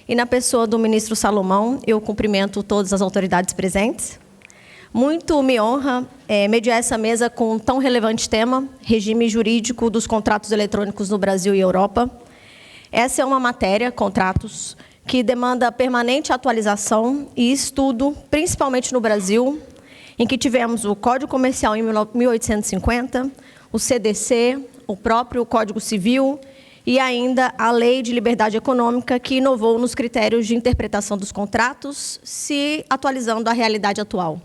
e na pessoa do ministro Salomão, eu cumprimento todas as autoridades presentes. Muito me honra mediar essa mesa com um tão relevante tema, regime jurídico dos contratos eletrônicos no Brasil e Europa. Essa é uma matéria, contratos, que demanda permanente atualização e estudo, principalmente no Brasil, em que tivemos o Código Comercial em 1850, o CDC, o próprio Código Civil e ainda a Lei de Liberdade Econômica, que inovou nos critérios de interpretação dos contratos, se atualizando à realidade atual.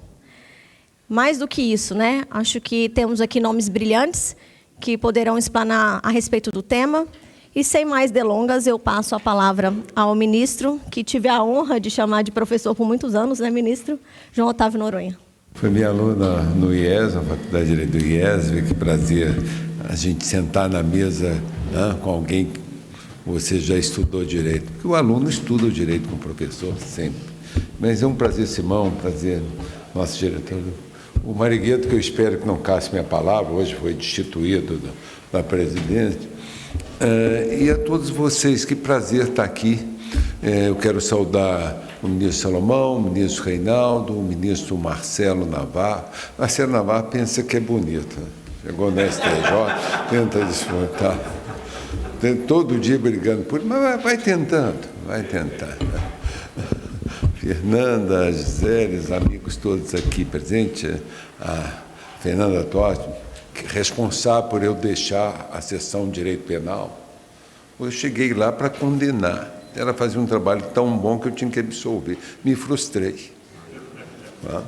Mais do que isso, né? Acho que temos aqui nomes brilhantes que poderão explanar a respeito do tema. E, sem mais delongas, eu passo a palavra ao ministro, que tive a honra de chamar de professor por muitos anos, né, ministro? João Otávio Noronha. Foi minha aluna no IES, na Faculdade de Direito do IES, que prazer a gente sentar na mesa, né, com alguém que você já estudou direito. Porque o aluno estuda o direito com o professor sempre. Mas é um prazer, Simão, um prazer, nosso diretor. O Marigueto, que eu espero que não casse minha palavra, hoje foi destituído da presidência. E a todos vocês, que prazer estar aqui. Eu quero saudar o ministro Salomão, o ministro Reinaldo, o ministro Marcelo Navarro. Marcelo Navarro pensa que é bonito, né? Chegou na STJ, tenta desfrutar. Todo dia brigando por isso, mas vai tentando, vai tentando. Fernanda, Gisele, os amigos todos aqui presentes, a Fernanda Totti, responsável por eu deixar a sessão de Direito Penal. Eu cheguei lá para condenar. Ela fazia um trabalho tão bom que eu tinha que absolver. Me frustrei. Tá?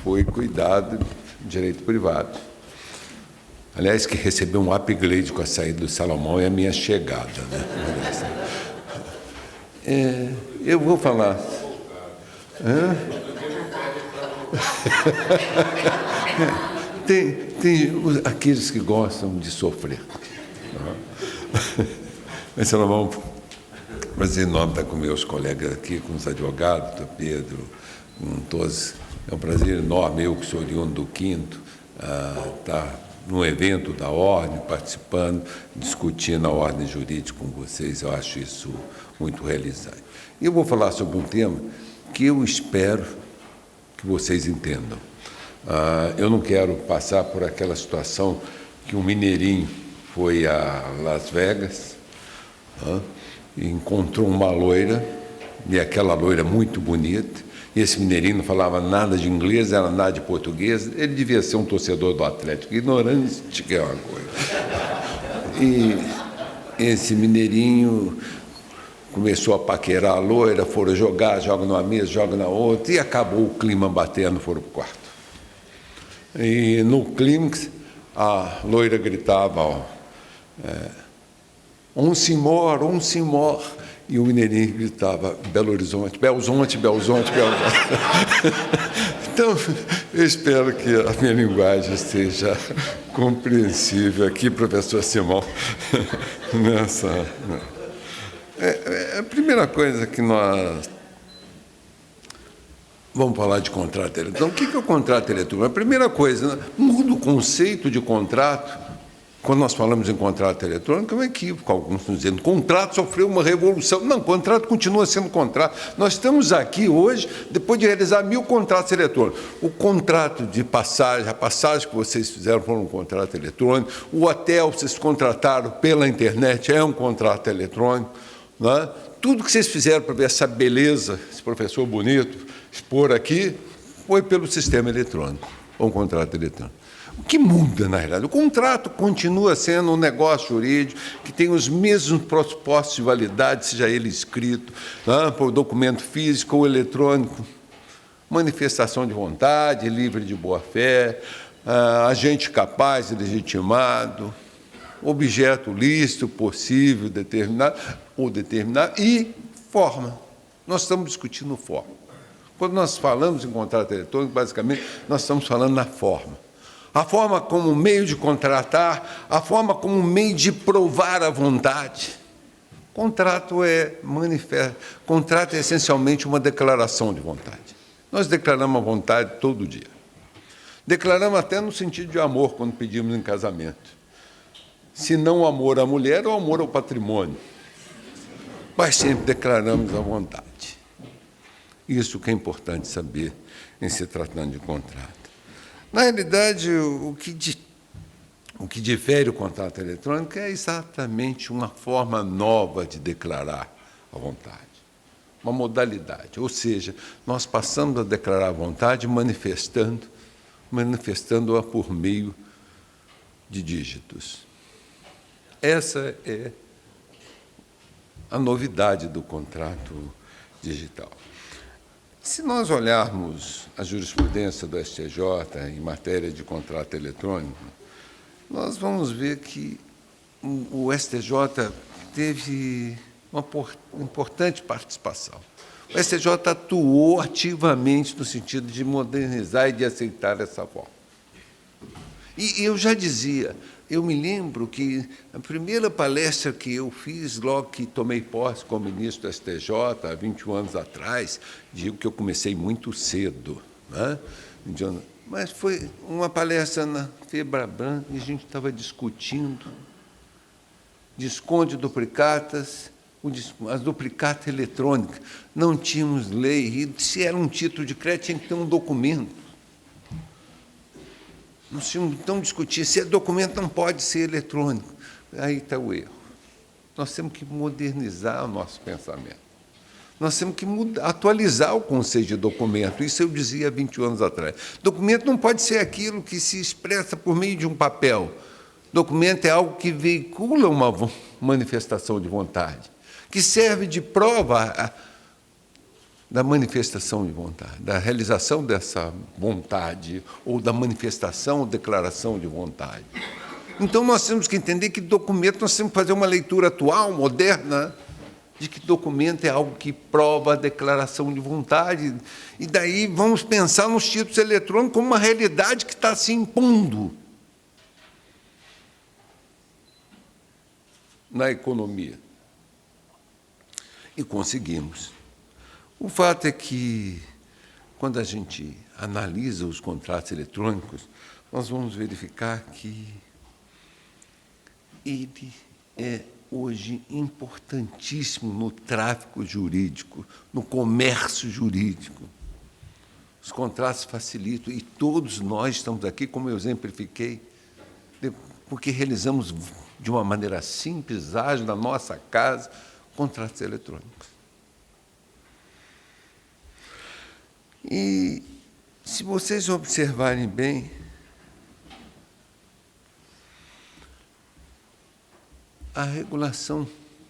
Foi cuidado de direito privado. Aliás, que recebeu um upgrade com a saída do Salomão e a minha chegada. Né? Eu vou falar... Tem aqueles que gostam de sofrer. Mas, Salomão, prazer enorme estar com meus colegas aqui, com os advogados, o Pedro, com todos. É um prazer enorme, eu que sou oriundo do Quinto, estar num evento da Ordem, participando, discutindo a ordem jurídica com vocês. Eu acho isso muito realizante. E eu vou falar sobre um tema que eu espero que vocês entendam. Eu não quero passar por aquela situação que um mineirinho foi a Las Vegas, e encontrou uma loira, e aquela loira muito bonita, e esse mineirinho não falava nada de inglês, era nada de português, ele devia ser um torcedor do Atlético, ignorante que é uma coisa. E esse mineirinho começou a paquerar a loira, foram joga numa mesa, joga na outra, e acabou o clima batendo, foram para o quarto. E no clímax, a loira gritava, um senhor, e o mineirinho gritava, Belo Horizonte, Belzonte, Belzonte, Belzonte. Então, eu espero que a minha linguagem esteja compreensível aqui, professor Simão, nessa... A primeira coisa que nós... Vamos falar de contrato eletrônico. O que é o contrato eletrônico? A primeira coisa, muda o conceito de contrato. Quando nós falamos em contrato eletrônico, é um equívoco. Alguns estão dizendo que contrato sofreu uma revolução. Não, contrato continua sendo contrato. Nós estamos aqui hoje, depois de realizar 1000 contratos eletrônicos. O contrato de passagem, a passagem que vocês fizeram foi um contrato eletrônico. O hotel que vocês contrataram pela internet é um contrato eletrônico. Não é? Tudo que vocês fizeram para ver essa beleza, esse professor bonito, expor aqui, foi pelo sistema eletrônico, ou um contrato eletrônico. O que muda, na realidade? O contrato continua sendo um negócio jurídico que tem os mesmos pressupostos de validade, seja ele escrito, por documento físico ou eletrônico, manifestação de vontade, livre de boa-fé, agente capaz e legitimado, objeto lícito, possível, determinado, e forma. Nós estamos discutindo forma. Quando nós falamos em contrato eletrônico, basicamente, nós estamos falando na forma. A forma como meio de contratar, a forma como meio de provar a vontade. Contrato é essencialmente uma declaração de vontade. Nós declaramos a vontade todo dia. Declaramos até no sentido de amor, quando pedimos em casamento. Se não o amor à mulher, ou o amor ao patrimônio. mas sempre declaramos a vontade. Isso que é importante saber em se tratando de contrato. Na realidade, o que difere o contrato eletrônico é exatamente uma forma nova de declarar a vontade, uma modalidade. Ou seja, nós passamos a declarar a vontade manifestando-a por meio de dígitos. Essa é a novidade do contrato digital. Se nós olharmos a jurisprudência do STJ em matéria de contrato eletrônico, nós vamos ver que o STJ teve uma importante participação. O STJ atuou ativamente no sentido de modernizar e de aceitar essa forma. E eu já dizia, eu me lembro que a primeira palestra que eu fiz, logo que tomei posse como ministro do STJ, há 21 anos atrás, digo que eu comecei muito cedo, né? Mas foi uma palestra na Febraban e a gente estava discutindo desconto de duplicatas, as duplicatas eletrônicas. Não tínhamos lei, e se era um título de crédito, tinha que ter um documento. Nós tínhamos então discutir se documento não pode ser eletrônico. Aí está o erro. Nós temos que modernizar o nosso pensamento. Nós temos que atualizar o conceito de documento. Isso eu dizia há 20 anos atrás. Documento não pode ser aquilo que se expressa por meio de um papel. Documento é algo que veicula uma manifestação de vontade, que serve de prova da manifestação de vontade, da realização dessa vontade, ou da manifestação ou declaração de vontade. Então, nós temos que entender que documento, nós temos que fazer uma leitura atual, moderna, de que documento é algo que prova a declaração de vontade. E daí vamos pensar nos títulos eletrônicos como uma realidade que está se impondo na economia. E conseguimos. O fato é que, quando a gente analisa os contratos eletrônicos, nós vamos verificar que ele é, hoje, importantíssimo no tráfico jurídico, no comércio jurídico. Os contratos facilitam, e todos nós estamos aqui, como eu exemplifiquei, porque realizamos de uma maneira simples, ágil, na nossa casa, contratos eletrônicos. E, se vocês observarem bem, a regulação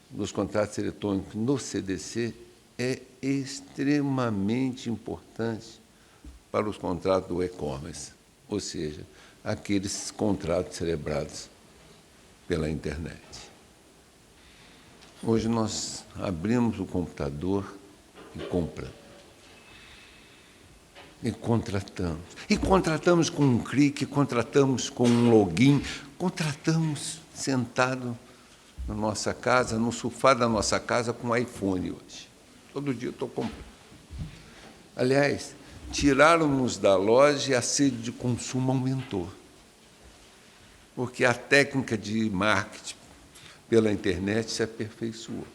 dos contratos eletrônicos no CDC é extremamente importante para os contratos do e-commerce, ou seja, aqueles contratos celebrados pela internet. Hoje nós abrimos o computador e compramos. E contratamos. E contratamos com um clique, contratamos com um login, contratamos sentado na nossa casa, no sofá da nossa casa, com um iPhone hoje. Todo dia eu estou comprando. Aliás, tiraram-nos da loja e a sede de consumo aumentou. Porque a técnica de marketing pela internet se aperfeiçoou.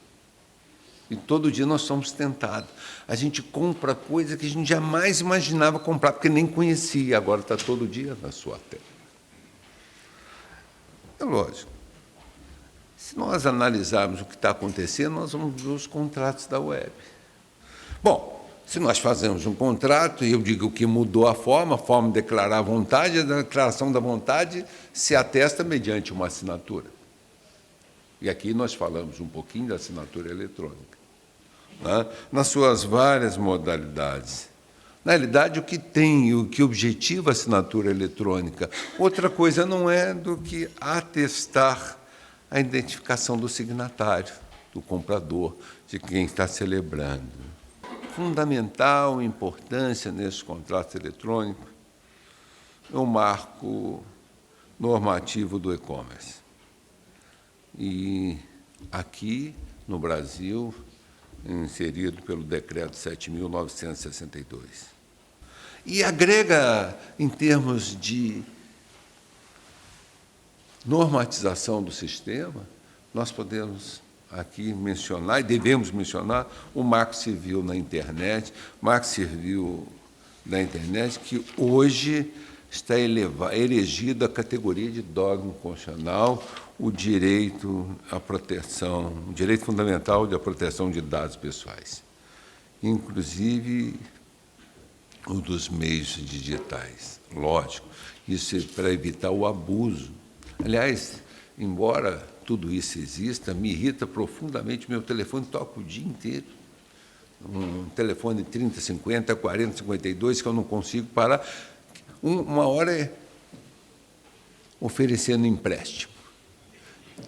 E todo dia nós somos tentados. A gente compra coisa que a gente jamais imaginava comprar, porque nem conhecia, agora está todo dia na sua tela. É lógico. Se nós analisarmos o que está acontecendo, nós vamos ver os contratos da web. Bom, se nós fazemos um contrato, e eu digo que mudou a forma de declarar a vontade, a declaração da vontade se atesta mediante uma assinatura. E aqui nós falamos um pouquinho da assinatura eletrônica, né? Nas suas várias modalidades. Na realidade, o que tem, o que objetiva a assinatura eletrônica, outra coisa não é do que atestar a identificação do signatário, do comprador, de quem está celebrando. Fundamental importância nesse contrato eletrônico é o marco normativo do e-commerce. E aqui, no Brasil, inserido pelo Decreto 7.962. E agrega, em termos de normatização do sistema, nós podemos aqui mencionar, e devemos mencionar, o Marco Civil na internet, Marco Civil da internet, que hoje está elegido à categoria de dogma constitucional o direito à proteção, o direito fundamental da proteção de dados pessoais, inclusive o dos meios digitais. Lógico, isso é para evitar o abuso. Aliás, embora tudo isso exista, me irrita profundamente, meu telefone toca o dia inteiro. Um telefone 30, 50, 40, 52, que eu não consigo parar. Uma hora é oferecendo empréstimo.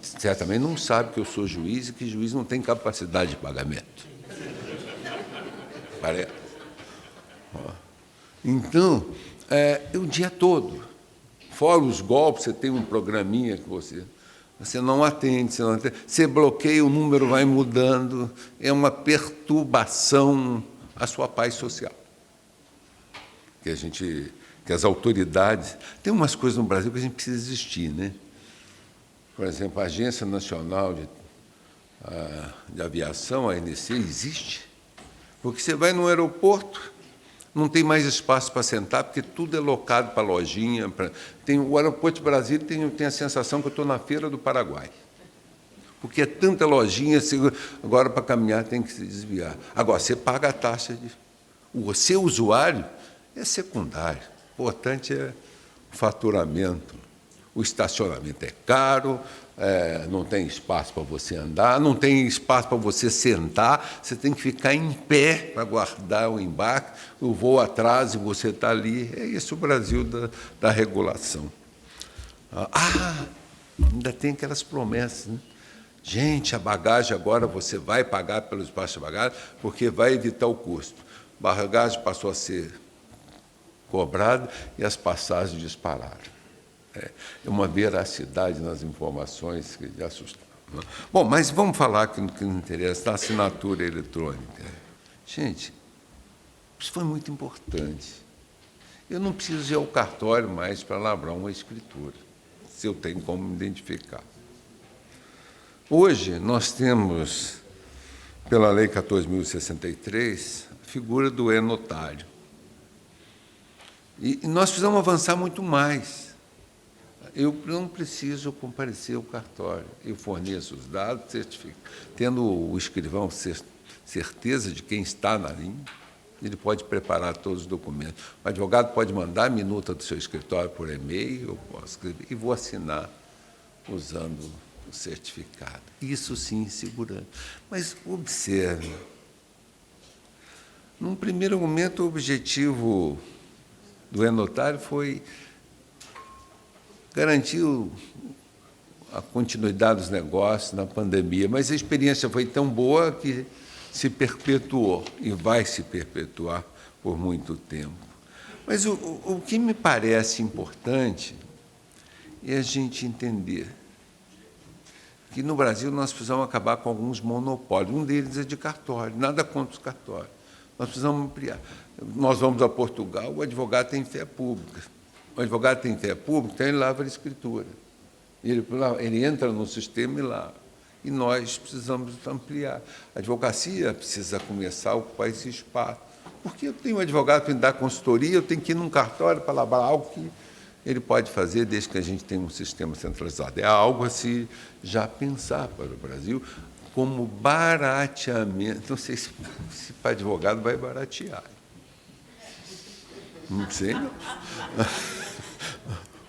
Certamente não sabe que eu sou juiz e que juiz não tem capacidade de pagamento. Parece. Então, o dia todo. Fora os golpes, você tem um programinha que você não atende, você bloqueia, o número vai mudando, é uma perturbação à sua paz social. Que as autoridades... Tem umas coisas no Brasil que a gente precisa existir, né? Por exemplo, a Agência Nacional de Aviação, a ANC, existe, porque você vai no aeroporto, não tem mais espaço para sentar, porque tudo é locado para lojinha. O aeroporto de Brasília tem a sensação que eu estou na Feira do Paraguai, porque é tanta lojinha, agora para caminhar tem que se desviar. Agora, você paga a taxa o seu usuário é secundário, o importante é o faturamento. O estacionamento é caro, não tem espaço para você andar, não tem espaço para você sentar, você tem que ficar em pé para guardar o embarque, o voo atrasa e você está ali. É isso o Brasil da regulação. Ainda tem aquelas promessas, né? Gente, a bagagem agora você vai pagar pelo espaço de bagagem, porque vai evitar o custo. A bagagem passou a ser cobrada e as passagens dispararam. É uma veracidade nas informações que assustavam. Bom, mas vamos falar que não interessa, da assinatura eletrônica. Gente, isso foi muito importante. Eu não preciso ir ao cartório mais para lavrar uma escritura, se eu tenho como me identificar. Hoje, nós temos, pela Lei 14.063, a figura do e-notário. E nós precisamos avançar muito mais. Eu não preciso comparecer ao cartório. Eu forneço os dados, tendo o escrivão certeza de quem está na linha, ele pode preparar todos os documentos. O advogado pode mandar a minuta do seu escritório por e-mail, eu posso escrever, e vou assinar usando o certificado. Isso sim, segurança. Mas observe, num primeiro momento, o objetivo do e-notário foi garantir a continuidade dos negócios na pandemia, mas a experiência foi tão boa que se perpetuou e vai se perpetuar por muito tempo. Mas o que me parece importante é a gente entender que no Brasil nós precisamos acabar com alguns monopólios. Um deles é de cartório, nada contra os cartórios. Nós precisamos ampliar. Nós vamos a Portugal, o advogado tem fé pública. O advogado tem fé pública, então ele lava a escritura. Ele entra no sistema e lava. E nós precisamos ampliar. A advocacia precisa começar a ocupar esse espaço. Porque eu tenho um advogado para me dar consultoria, eu tenho que ir num cartório para lavar algo que ele pode fazer desde que a gente tenha um sistema centralizado. É algo a se já pensar para o Brasil como barateamento. Não sei se para advogado vai baratear. Não sei, não.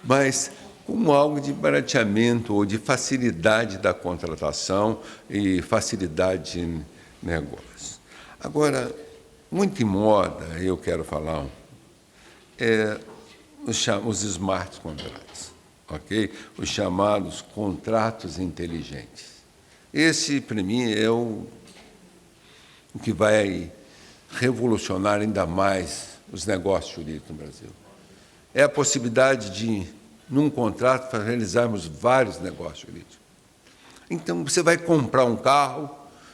Mas como algo de barateamento ou de facilidade da contratação e facilidade de negócio. Agora, muito em moda, eu quero falar, os smart contracts, ok? Os chamados contratos inteligentes. Esse, para mim, é o que vai revolucionar ainda mais os negócios jurídicos no Brasil. É a possibilidade de, num contrato, realizarmos vários negócios jurídicos. Então, você vai comprar um carro,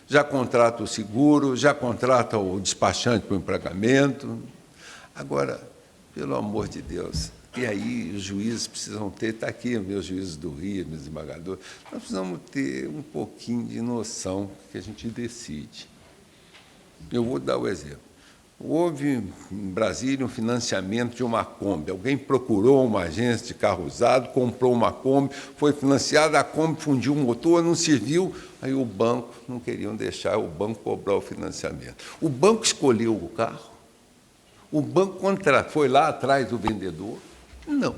já contrata o seguro, já contrata o despachante para o empregamento. Agora, pelo amor de Deus, E aí os juízes precisam ter, está aqui meus juízes do Rio, meus desembargadores, nós precisamos ter um pouquinho de noção que a gente decide. Eu vou dar o exemplo. Houve em Brasília um financiamento de uma Kombi. Alguém procurou uma agência de carro usado, comprou uma Kombi, foi financiada, a Kombi fundiu o motor, não serviu, aí o banco, não queriam deixar o banco cobrar o financiamento. O banco escolheu o carro? O banco foi lá atrás do vendedor? Não.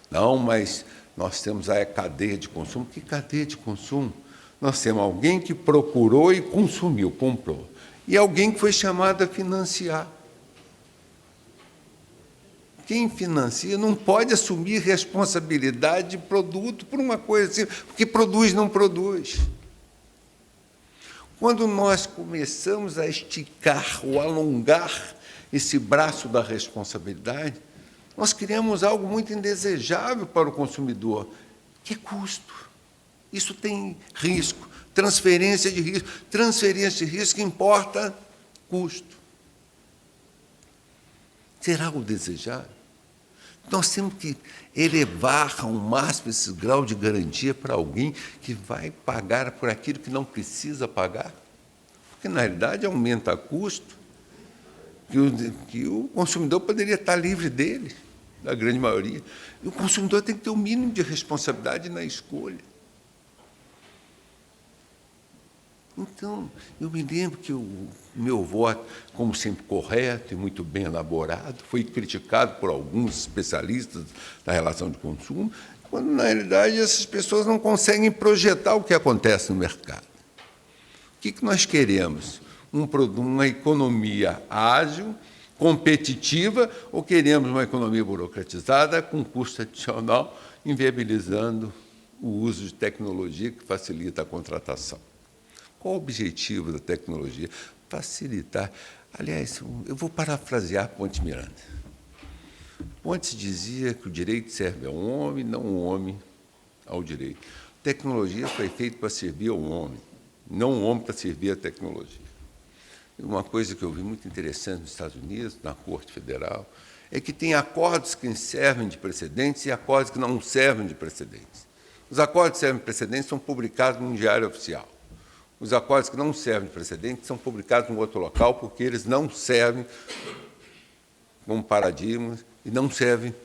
Não, mas nós temos a cadeia de consumo. Que cadeia de consumo? Nós temos alguém que procurou e consumiu, comprou. E alguém que foi chamado a financiar. Quem financia não pode assumir responsabilidade de produto por uma coisa assim, porque produz, não produz. Quando nós começamos a esticar ou alongar esse braço da responsabilidade, nós criamos algo muito indesejável para o consumidor, que é custo. Isso tem risco, transferência de risco. Transferência de risco importa custo. Será o desejável? Nós temos que elevar ao máximo esse grau de garantia para alguém que vai pagar por aquilo que não precisa pagar, porque, na realidade, aumenta custo que o consumidor poderia estar livre dele, da grande maioria. E o consumidor tem que ter o mínimo de responsabilidade na escolha. Então, eu me lembro que o meu voto, como sempre correto e muito bem elaborado, foi criticado por alguns especialistas da relação de consumo, quando, na realidade, essas pessoas não conseguem projetar o que acontece no mercado. O que nós queremos? Uma economia ágil, competitiva, ou queremos uma economia burocratizada, com custo adicional, inviabilizando o uso de tecnologia que facilita a contratação? Qual o objetivo da tecnologia? Facilitar. Aliás, eu vou parafrasear Pontes Miranda. Pontes dizia que o direito serve ao homem, não o homem ao direito. A tecnologia foi feita para servir ao homem, não o homem para servir à tecnologia. Uma coisa que eu vi muito interessante nos Estados Unidos, na Corte Federal, é que tem acordos que servem de precedentes e acordos que não servem de precedentes. Os acordos que servem de precedentes são publicados num diário oficial. Os acordos que não servem de precedentes são publicados em outro local, porque eles não servem como paradigmas e não servem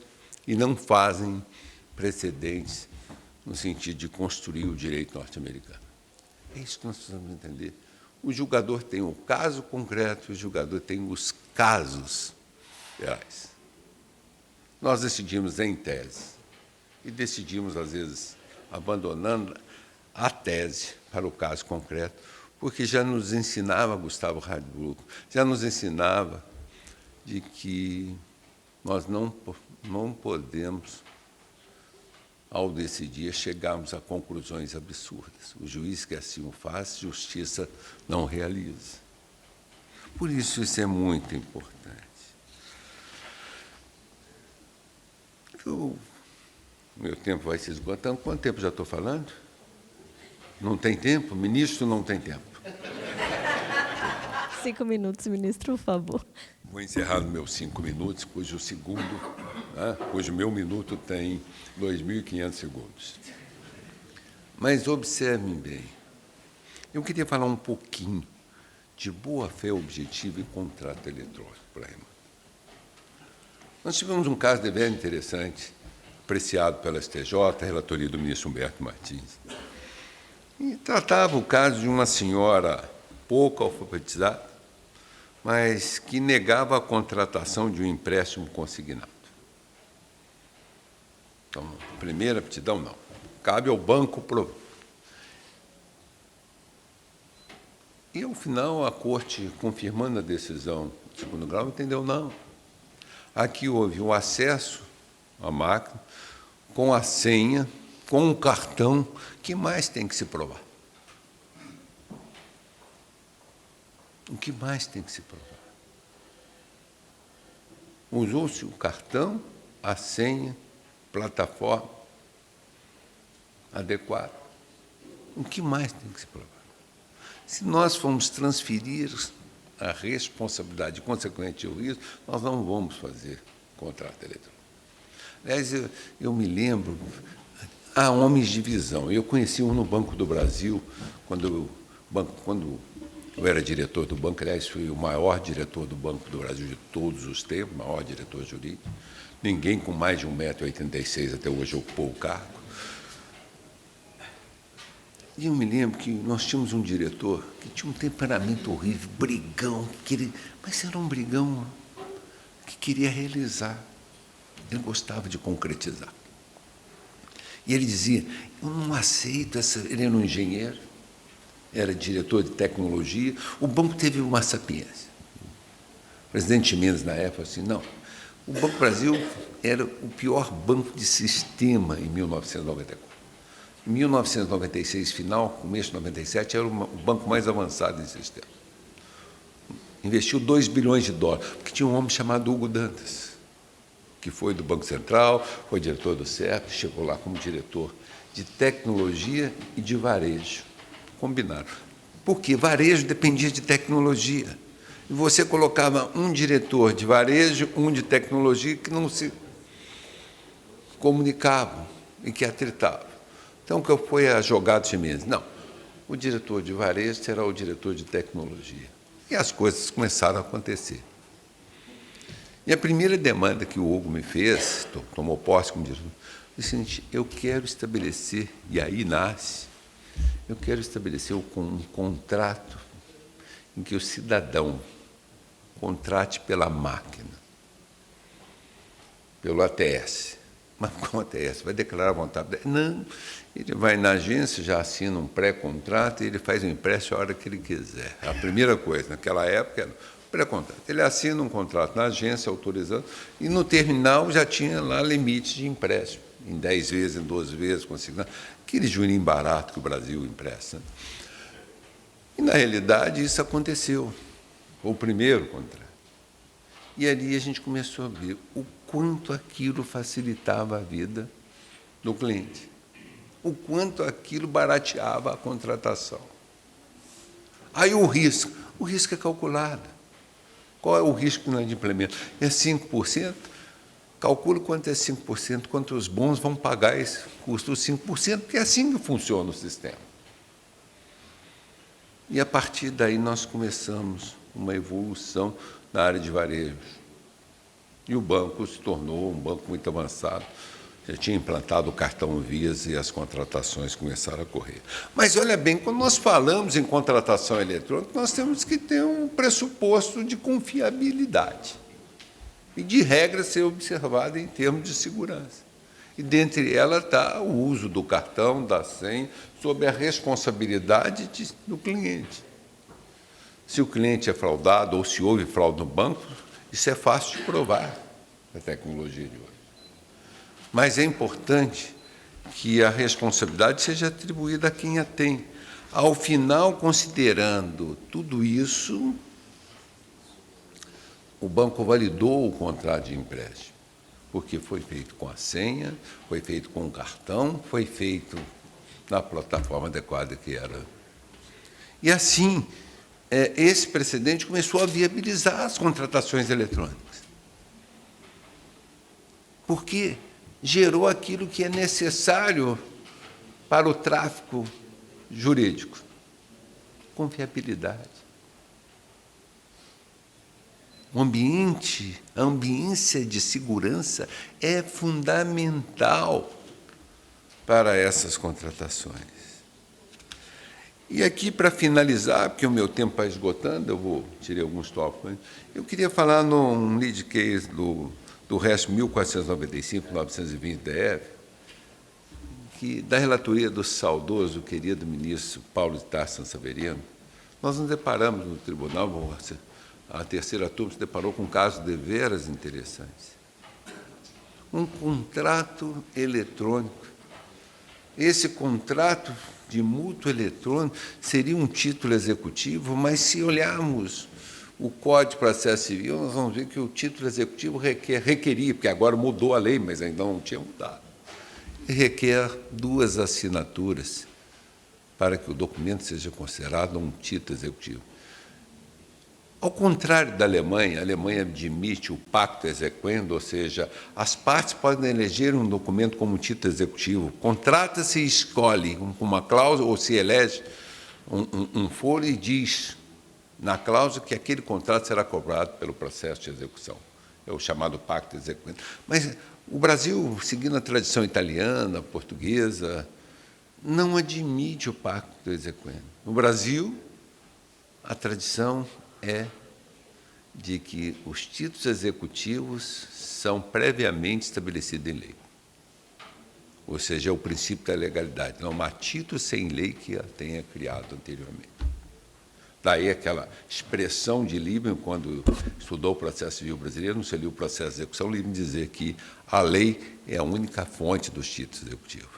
e não fazem precedentes no sentido de construir o direito norte-americano. É isso que nós precisamos entender. O julgador tem o caso concreto, o julgador tem os casos reais. Nós decidimos em tese e decidimos, às vezes, abandonando a tese para o caso concreto, porque já nos ensinava Gustavo Radbruch, já nos ensinava de que nós não podemos, ao decidir, chegarmos a conclusões absurdas. O juiz que assim o faz, justiça não realiza. Por isso é muito importante. Meu tempo vai se esgotando. Quanto tempo já estou falando? Não tem tempo? Ministro, não tem tempo. 5 minutos, ministro, por favor. Vou encerrar nos meus 5 minutos, cujo meu minuto tem 2.500 segundos. Mas observem bem, eu queria falar um pouquinho de boa-fé objetiva e contrato eletrônico para a irmã. Nós tivemos um caso de veras interessante, apreciado pela STJ, a relatoria do ministro Humberto Martins. E tratava o caso de uma senhora pouco alfabetizada, mas que negava a contratação de um empréstimo consignado. Então, primeira aptidão, não. Cabe ao banco prover. E, ao final, a Corte, confirmando a decisão de segundo grau, entendeu, não. Aqui houve o acesso à máquina, com a senha, com o cartão. O que mais tem que se provar? O que mais tem que se provar? Usou-se o cartão, a senha, plataforma adequada. O que mais tem que se provar? Se nós formos transferir a responsabilidade, consequentemente o risco, nós não vamos fazer contrato eletrônico. Aliás, eu me lembro, há homens de visão. Eu conheci um no Banco do Brasil, quando eu era diretor do banco. Aliás, fui o maior diretor do Banco do Brasil de todos os tempos, maior diretor jurídico. Ninguém com mais de 1,86 m até hoje ocupou o cargo. E eu me lembro que nós tínhamos um diretor que tinha um temperamento horrível, brigão, mas era um brigão que queria realizar. Ele gostava de concretizar. E ele dizia, eu não aceito essa... Ele era um engenheiro, era diretor de tecnologia. O banco teve uma sapiência. O presidente Mendes, na época, assim, não, o Banco Brasil era o pior banco de sistema em 1994. Em 1996, final, começo de 97, era o banco mais avançado em sistema. Investiu 2 bilhões de dólares, porque tinha um homem chamado Hugo Dantas, que foi do Banco Central, foi diretor do CERP, chegou lá como diretor de tecnologia e de varejo. Combinaram. Porque varejo dependia de tecnologia. E você colocava um diretor de varejo, um de tecnologia, que não se comunicavam e que atritavam. Então, que foi a jogada de Mendes? Não, o diretor de varejo será o diretor de tecnologia. E as coisas começaram a acontecer. E a primeira demanda que o Hugo me fez, tomou posse como diretor, disse o seguinte, eu quero estabelecer, e aí nasce, eu quero estabelecer um contrato em que o cidadão contrate pela máquina, pelo ATS. Mas com o ATS, vai declarar a vontade? Não, ele vai na agência, já assina um pré-contrato e ele faz o empréstimo a hora que ele quiser. A primeira coisa, naquela época, era pré-contrato. Ele assina um contrato na agência, autorizando, e no terminal já tinha lá limite de empréstimo, em 10 vezes, em 12 vezes, consignado. Aquele jurinho barato que o Brasil empresta. E, na realidade, isso aconteceu. Foi o primeiro contrato. E ali a gente começou a ver o quanto aquilo facilitava a vida do cliente, o quanto aquilo barateava a contratação. Aí o risco é calculado. Qual é o risco que nós implementamos? É 5%? Calcula quanto é 5%, quanto os bons vão pagar esse custo dos 5%, porque é assim que funciona o sistema. E, a partir daí, nós começamos uma evolução na área de varejo. E o banco se tornou um banco muito avançado. Já tinha implantado o cartão Visa e as contratações começaram a correr. Mas, olha bem, quando nós falamos em contratação eletrônica, nós temos que ter um pressuposto de confiabilidade e de regra ser observada em termos de segurança. E, dentre elas, está o uso do cartão, da senha, sob a responsabilidade do cliente. Se o cliente é fraudado ou se houve fraude no banco, isso é fácil de provar na tecnologia de hoje. Mas é importante que a responsabilidade seja atribuída a quem a tem. Ao final, considerando tudo isso, o banco validou o contrato de empréstimo, porque foi feito com a senha, foi feito com o cartão, foi feito na plataforma adequada que era. E, assim, esse precedente começou a viabilizar as contratações eletrônicas. Porque gerou aquilo que é necessário para o tráfico jurídico: confiabilidade. A ambiência de segurança é fundamental para essas contratações. E aqui, para finalizar, porque o meu tempo vai esgotando, tirei alguns tópicos, eu queria falar num lead case do RESP 1495-920 DF, da relatoria do saudoso, querido ministro Paulo de Tarso Sanseverino. Nós nos deparamos no tribunal, a terceira turma se deparou com um caso deveras interessantes. Um contrato eletrônico. Esse contrato de mútuo eletrônico seria um título executivo, mas, se olharmos o Código de Processo Civil, nós vamos ver que o título executivo requeria, porque agora mudou a lei, mas ainda não tinha mudado, requer 2 assinaturas para que o documento seja considerado um título executivo. Ao contrário da Alemanha, a Alemanha admite o pacto exequendo, ou seja, as partes podem eleger um documento como título executivo, contrata-se e escolhe uma cláusula, ou se elege um foro e diz na cláusula que aquele contrato será cobrado pelo processo de execução. É o chamado pacto exequendo. Mas o Brasil, seguindo a tradição italiana, portuguesa, não admite o pacto exequendo. No Brasil, a tradição é de que os títulos executivos são previamente estabelecidos em lei. Ou seja, é o princípio da legalidade. Não há título sem lei que a tenha criado anteriormente. Daí aquela expressão de Liebman, quando estudou o processo civil brasileiro, não se lia o processo de execução, Liebman dizer que a lei é a única fonte dos títulos executivos.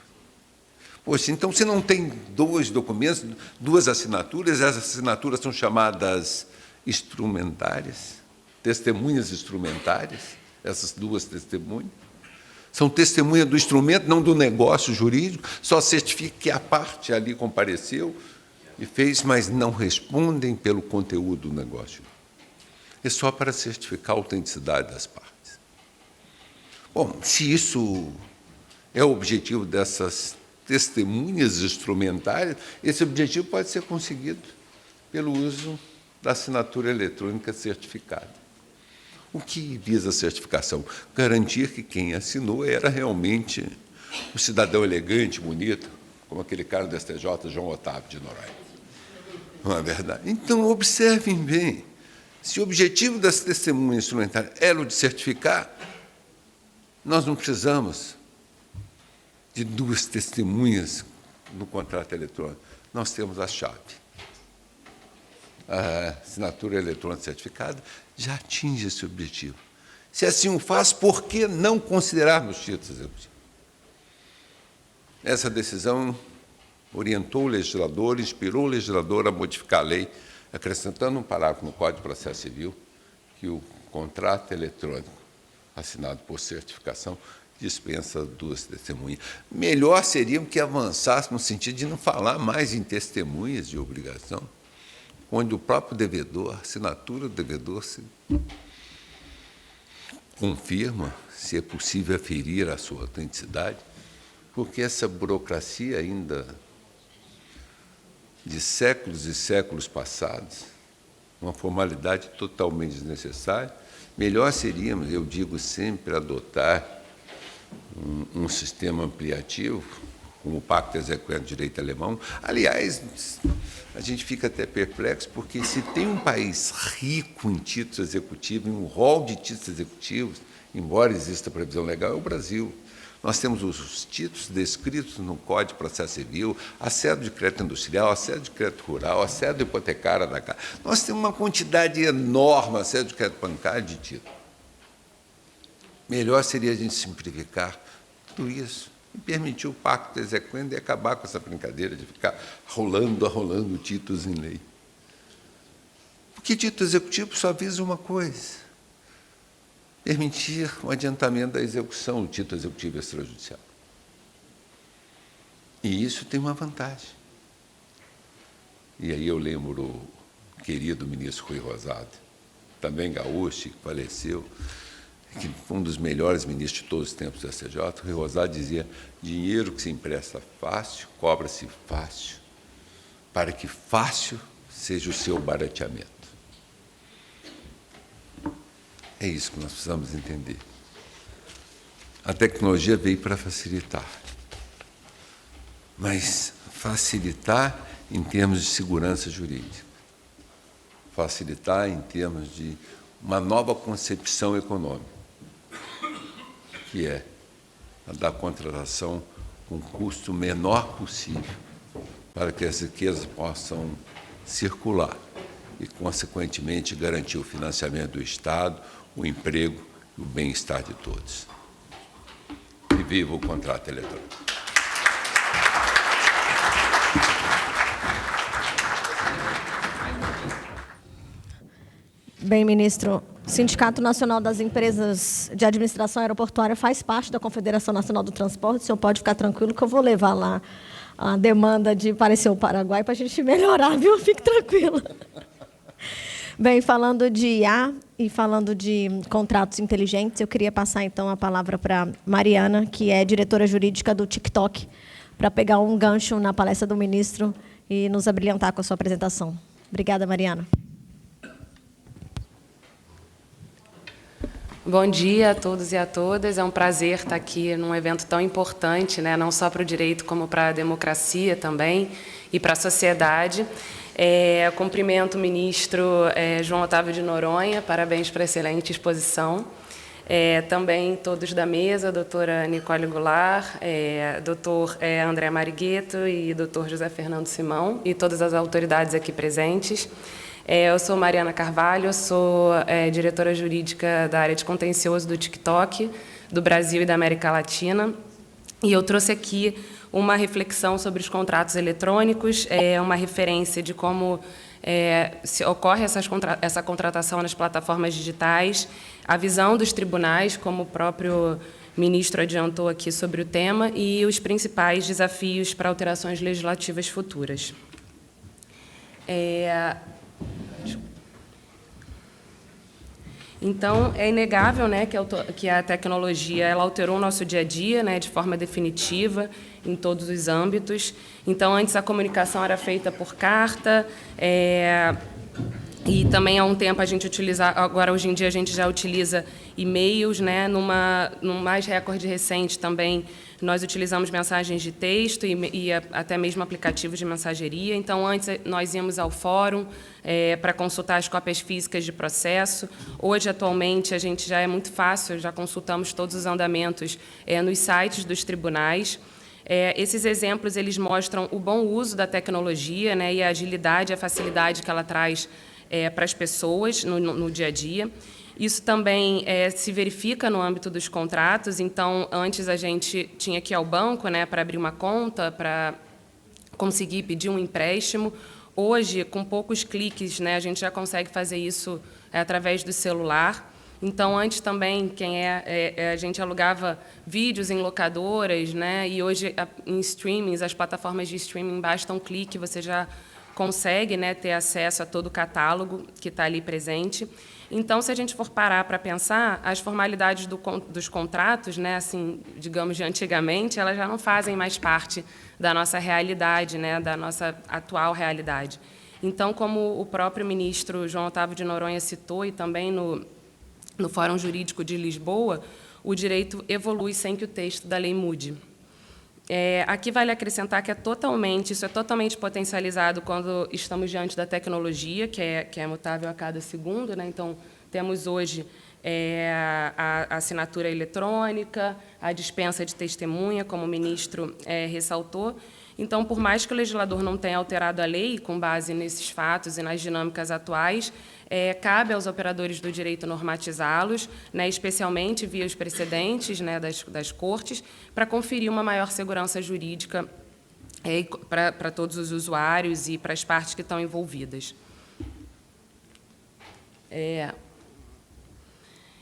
Poxa, então, se não tem dois documentos, duas assinaturas, essas assinaturas são chamadas instrumentárias, testemunhas instrumentárias, essas duas testemunhas. São testemunhas do instrumento, não do negócio jurídico, só certifica que a parte ali compareceu e fez, mas não respondem pelo conteúdo do negócio. É só para certificar a autenticidade das partes. Bom, se isso é o objetivo dessas testemunhas instrumentárias, esse objetivo pode ser conseguido pelo uso da assinatura eletrônica certificada. O que visa a certificação? Garantir que quem assinou era realmente um cidadão elegante, bonito, como aquele cara do STJ, João Otávio de Noronha. Não é verdade? Então, observem bem, se o objetivo das testemunhas instrumentárias era o de certificar, nós não precisamos de duas testemunhas no contrato eletrônico. Nós temos a chave. A assinatura eletrônica certificada já atinge esse objetivo. Se assim o faz, por que não considerarmos títulos executivos? Essa decisão orientou o legislador, inspirou o legislador a modificar a lei, acrescentando um parágrafo no Código de Processo Civil que o contrato eletrônico assinado por certificação dispensa duas testemunhas. Melhor seria que avançasse no sentido de não falar mais em testemunhas de obrigação, onde o próprio devedor, a assinatura do devedor, se confirma se é possível aferir a sua autenticidade, porque essa burocracia ainda de séculos e séculos passados, uma formalidade totalmente desnecessária, melhor seríamos, eu digo sempre, adotar um sistema ampliativo, como o Pacto Exequendo Direito Alemão. Aliás, a gente fica até perplexo, porque se tem um país rico em títulos executivos, em um rol de títulos executivos, embora exista previsão legal, é o Brasil. Nós temos os títulos descritos no Código de Processo Civil, a cédula de crédito industrial, a cédula de crédito rural, a cédula hipotecária da casa. Nós temos uma quantidade enorme, a cédula de crédito bancário, de títulos. Melhor seria a gente simplificar tudo isso e permitir o pacto exequendo e acabar com essa brincadeira de ficar arrolando títulos em lei. Porque título executivo só visa uma coisa: permitir o adiantamento da execução do título executivo extrajudicial. E isso tem uma vantagem. E aí eu lembro o querido ministro Rui Rosado, também gaúcho, que faleceu, que foi um dos melhores ministros de todos os tempos do STJ. Rui Rosado dizia: dinheiro que se empresta fácil, cobra-se fácil, para que fácil seja o seu barateamento. É isso que nós precisamos entender. A tecnologia veio para facilitar, mas facilitar em termos de segurança jurídica, facilitar em termos de uma nova concepção econômica, que é a da contratação com o custo menor possível, para que as riquezas possam circular e, consequentemente, garantir o financiamento do Estado, o emprego e o bem-estar de todos. E viva o contrato eletrônico. Bem, ministro, o Sindicato Nacional das Empresas de Administração Aeroportuária faz parte da Confederação Nacional do Transporte. O senhor pode ficar tranquilo que eu vou levar lá a demanda de parecer o Paraguai para a gente melhorar, viu? Fique tranquila. Bem, falando de IA e falando de contratos inteligentes, eu queria passar, então, a palavra para Mariana, que é diretora jurídica do TikTok, para pegar um gancho na palestra do ministro e nos abrilhantar com a sua apresentação. Obrigada, Mariana. Bom dia a todos e a todas. É um prazer estar aqui num evento tão importante, né, não só para o direito, como para a democracia também e para a sociedade. Cumprimento o ministro João Otávio de Noronha, parabéns pela excelente exposição. Também todos da mesa, doutora Nicole Goulart, doutor André Marigueto e doutor José Fernando Simão, e todas as autoridades aqui presentes. Eu sou Mariana Carvalho, sou diretora jurídica da área de contencioso do TikTok, do Brasil e da América Latina, e eu trouxe aqui uma reflexão sobre os contratos eletrônicos, uma referência de como se ocorre essa contratação nas plataformas digitais, a visão dos tribunais, como o próprio ministro adiantou aqui sobre o tema, e os principais desafios para alterações legislativas futuras. Então, é inegável, né, que a tecnologia ela alterou o nosso dia a dia, né, de forma definitiva, em todos os âmbitos. Então, antes a comunicação era feita por carta, e também há um tempo a gente utilizava, agora hoje em dia a gente já utiliza e-mails, né, num mais recorde recente também nós utilizamos mensagens de texto e até mesmo aplicativos de mensageria. Então, antes nós íamos ao fórum para consultar as cópias físicas de processo. Hoje, atualmente, a gente já é muito fácil, já consultamos todos os andamentos nos sites dos tribunais. Esses exemplos eles mostram o bom uso da tecnologia, né, e a agilidade e a facilidade que ela traz para as pessoas no dia a dia. Isso também se verifica no âmbito dos contratos. Então, antes a gente tinha que ir ao banco, né, para abrir uma conta, para conseguir pedir um empréstimo. Hoje, com poucos cliques, né, a gente já consegue fazer isso através do celular. Então, antes também, a gente alugava vídeos em locadoras, né, e hoje em streamings, as plataformas de streaming, basta um clique, você já consegue, né, ter acesso a todo o catálogo que está ali presente. Então, se a gente for parar para pensar, as formalidades dos contratos, né, assim, digamos, de antigamente, elas já não fazem mais parte da nossa realidade, né, da nossa atual realidade. Então, como o próprio ministro João Otávio de Noronha citou, e também no Fórum Jurídico de Lisboa, o direito evolui sem que o texto da lei mude. Aqui vale acrescentar que isso é totalmente potencializado quando estamos diante da tecnologia, que é mutável a cada segundo, né? Então, temos hoje a assinatura eletrônica, a dispensa de testemunha, como o ministro ressaltou. Então, por mais que o legislador não tenha alterado a lei com base nesses fatos e nas dinâmicas atuais, cabe aos operadores do direito normatizá-los, né, especialmente via os precedentes, né, das cortes, para conferir uma maior segurança jurídica para todos os usuários e para as partes que estão envolvidas.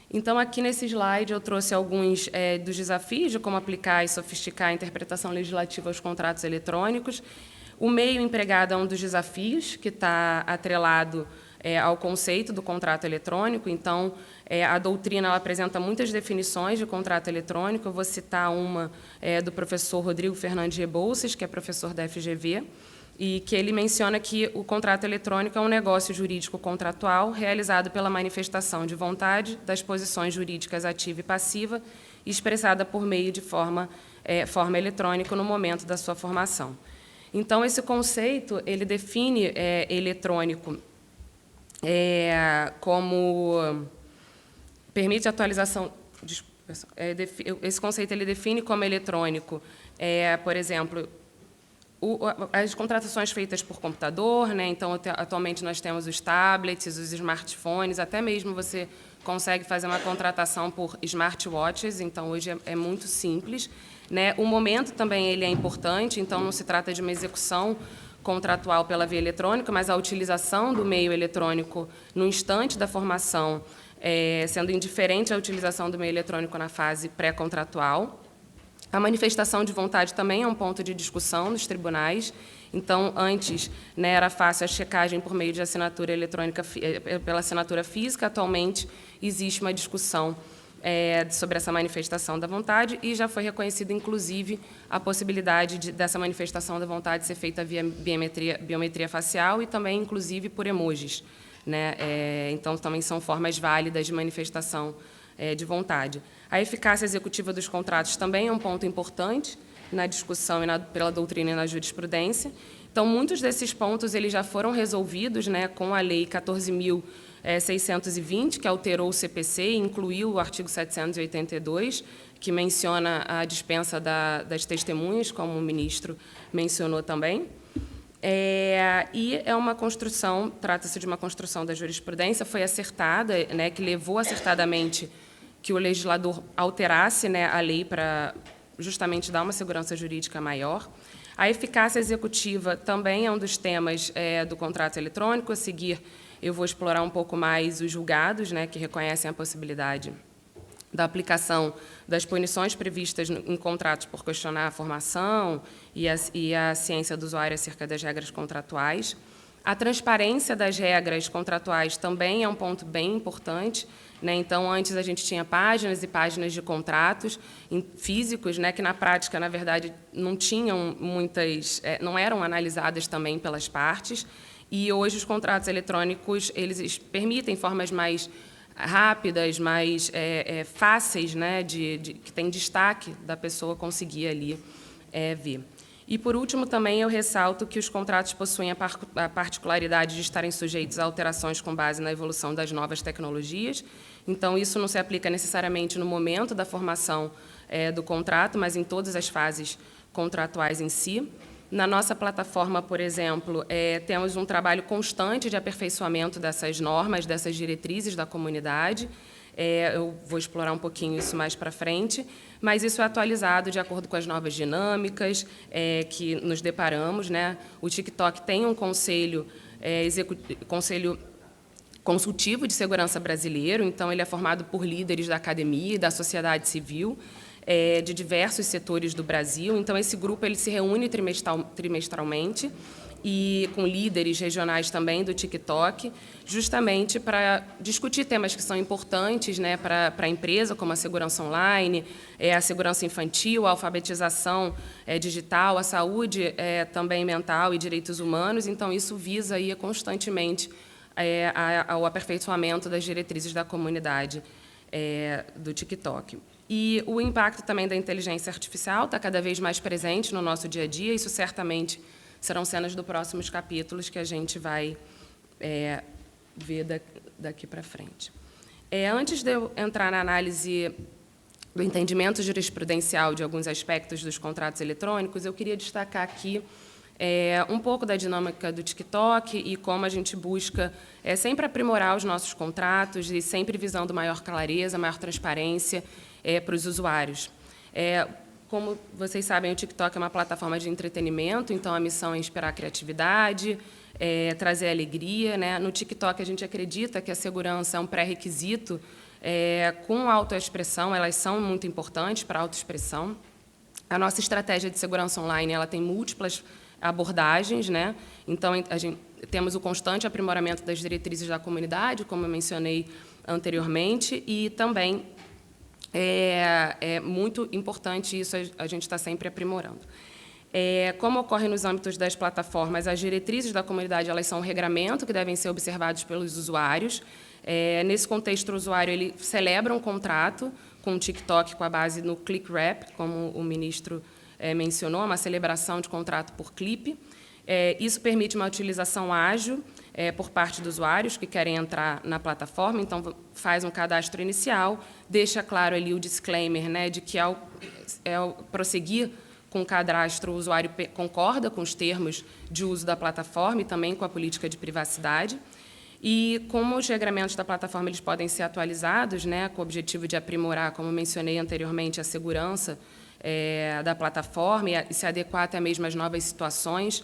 Então, aqui nesse slide, eu trouxe alguns dos desafios de como aplicar e sofisticar a interpretação legislativa aos contratos eletrônicos. O meio empregado é um dos desafios que está atrelado ao conceito do contrato eletrônico. Então, a doutrina ela apresenta muitas definições de contrato eletrônico. Eu vou citar uma do professor Rodrigo Fernandes Rebouças, que é professor da FGV, e que ele menciona que o contrato eletrônico é um negócio jurídico contratual realizado pela manifestação de vontade das posições jurídicas ativa e passiva, expressada por meio de forma eletrônica no momento da sua formação. Então, esse conceito ele define eletrônico como permite atualização. Esse conceito ele define como eletrônico, por exemplo, as contratações feitas por computador, né? Então, atualmente nós temos os tablets, os smartphones, até mesmo você consegue fazer uma contratação por smartwatches, então hoje é muito simples, né? O momento também ele é importante, então não se trata de uma execução contratual pela via eletrônica, mas a utilização do meio eletrônico no instante da formação, sendo indiferente à utilização do meio eletrônico na fase pré-contratual. A manifestação de vontade também é um ponto de discussão nos tribunais. Então, antes, né, era fácil a checagem por meio de assinatura eletrônica, pela assinatura física. Atualmente, existe uma discussão sobre essa manifestação da vontade e já foi reconhecida, inclusive, a possibilidade dessa manifestação da vontade ser feita via biometria facial e também, inclusive, por emojis, né? Então, também são formas válidas de manifestação de vontade. A eficácia executiva dos contratos também é um ponto importante na discussão pela doutrina e na jurisprudência. Então, muitos desses pontos eles já foram resolvidos, né, com a Lei 14.620, que alterou o CPC e incluiu o artigo 782, que menciona a dispensa das testemunhas, como o ministro mencionou também. E é uma construção, trata-se de uma construção da jurisprudência, foi acertada, né, que levou acertadamente que o legislador alterasse, né, a lei para justamente dar uma segurança jurídica maior. A eficácia executiva também é um dos temas do contrato eletrônico. A seguir, eu vou explorar um pouco mais os julgados, né, que reconhecem a possibilidade da aplicação das punições previstas em contratos por questionar a formação e a ciência do usuário acerca das regras contratuais. A transparência das regras contratuais também é um ponto bem importante, né? Então, antes a gente tinha páginas e páginas de contratos físicos, né, que na prática, na verdade, não tinham muitas, não eram analisadas também pelas partes. E hoje os contratos eletrônicos eles permitem formas mais rápidas, mais fáceis, né, que tem destaque da pessoa conseguir ali ver. E, por último, também eu ressalto que os contratos possuem a particularidade de estarem sujeitos a alterações com base na evolução das novas tecnologias. Então, isso não se aplica necessariamente no momento da formação do contrato, mas em todas as fases contratuais em si. Na nossa plataforma, por exemplo, temos um trabalho constante de aperfeiçoamento dessas normas, dessas diretrizes da comunidade. Eu vou explorar um pouquinho isso mais para frente, mas isso é atualizado de acordo com as novas dinâmicas que nos deparamos, né? O TikTok tem um conselho consultivo de segurança brasileiro, então ele é formado por líderes da academia e da sociedade civil, de diversos setores do Brasil. Então, esse grupo ele se reúne trimestralmente e com líderes regionais também do TikTok, justamente para discutir temas que são importantes, né, para a empresa, como a segurança online, a segurança infantil, a alfabetização digital, a saúde também mental e direitos humanos. Então, isso visa aí constantemente ao aperfeiçoamento das diretrizes da comunidade do TikTok. E o impacto também da inteligência artificial está cada vez mais presente no nosso dia a dia. Isso certamente serão cenas dos próximos capítulos que a gente vai ver daqui para frente. Antes de eu entrar na análise do entendimento jurisprudencial de alguns aspectos dos contratos eletrônicos, eu queria destacar aqui um pouco da dinâmica do TikTok e como a gente busca sempre aprimorar os nossos contratos e sempre visando maior clareza, maior transparência para os usuários. Como vocês sabem, o TikTok é uma plataforma de entretenimento, então a missão é inspirar a criatividade, trazer alegria, né? No TikTok, a gente acredita que a segurança é um pré-requisito com autoexpressão, elas são muito importantes para a autoexpressão. A nossa estratégia de segurança online ela tem múltiplas abordagens, né? Então, temos o constante aprimoramento das diretrizes da comunidade, como eu mencionei anteriormente, e também é muito importante isso, a gente está sempre aprimorando. Como ocorre nos âmbitos das plataformas, as diretrizes da comunidade elas são um regramento que devem ser observados pelos usuários. Nesse contexto, o usuário ele celebra um contrato com o TikTok com a base no Click Wrap, como o ministro mencionou, uma celebração de contrato por clipe. Isso permite uma utilização ágil por parte dos usuários que querem entrar na plataforma, então faz um cadastro inicial, deixa claro ali o disclaimer, né, de que ao prosseguir com o cadastro, o usuário concorda com os termos de uso da plataforma e também com a política de privacidade. E como os regramentos da plataforma eles podem ser atualizados, né, com o objetivo de aprimorar, como mencionei anteriormente, a segurança da plataforma e se adequar até mesmo às novas situações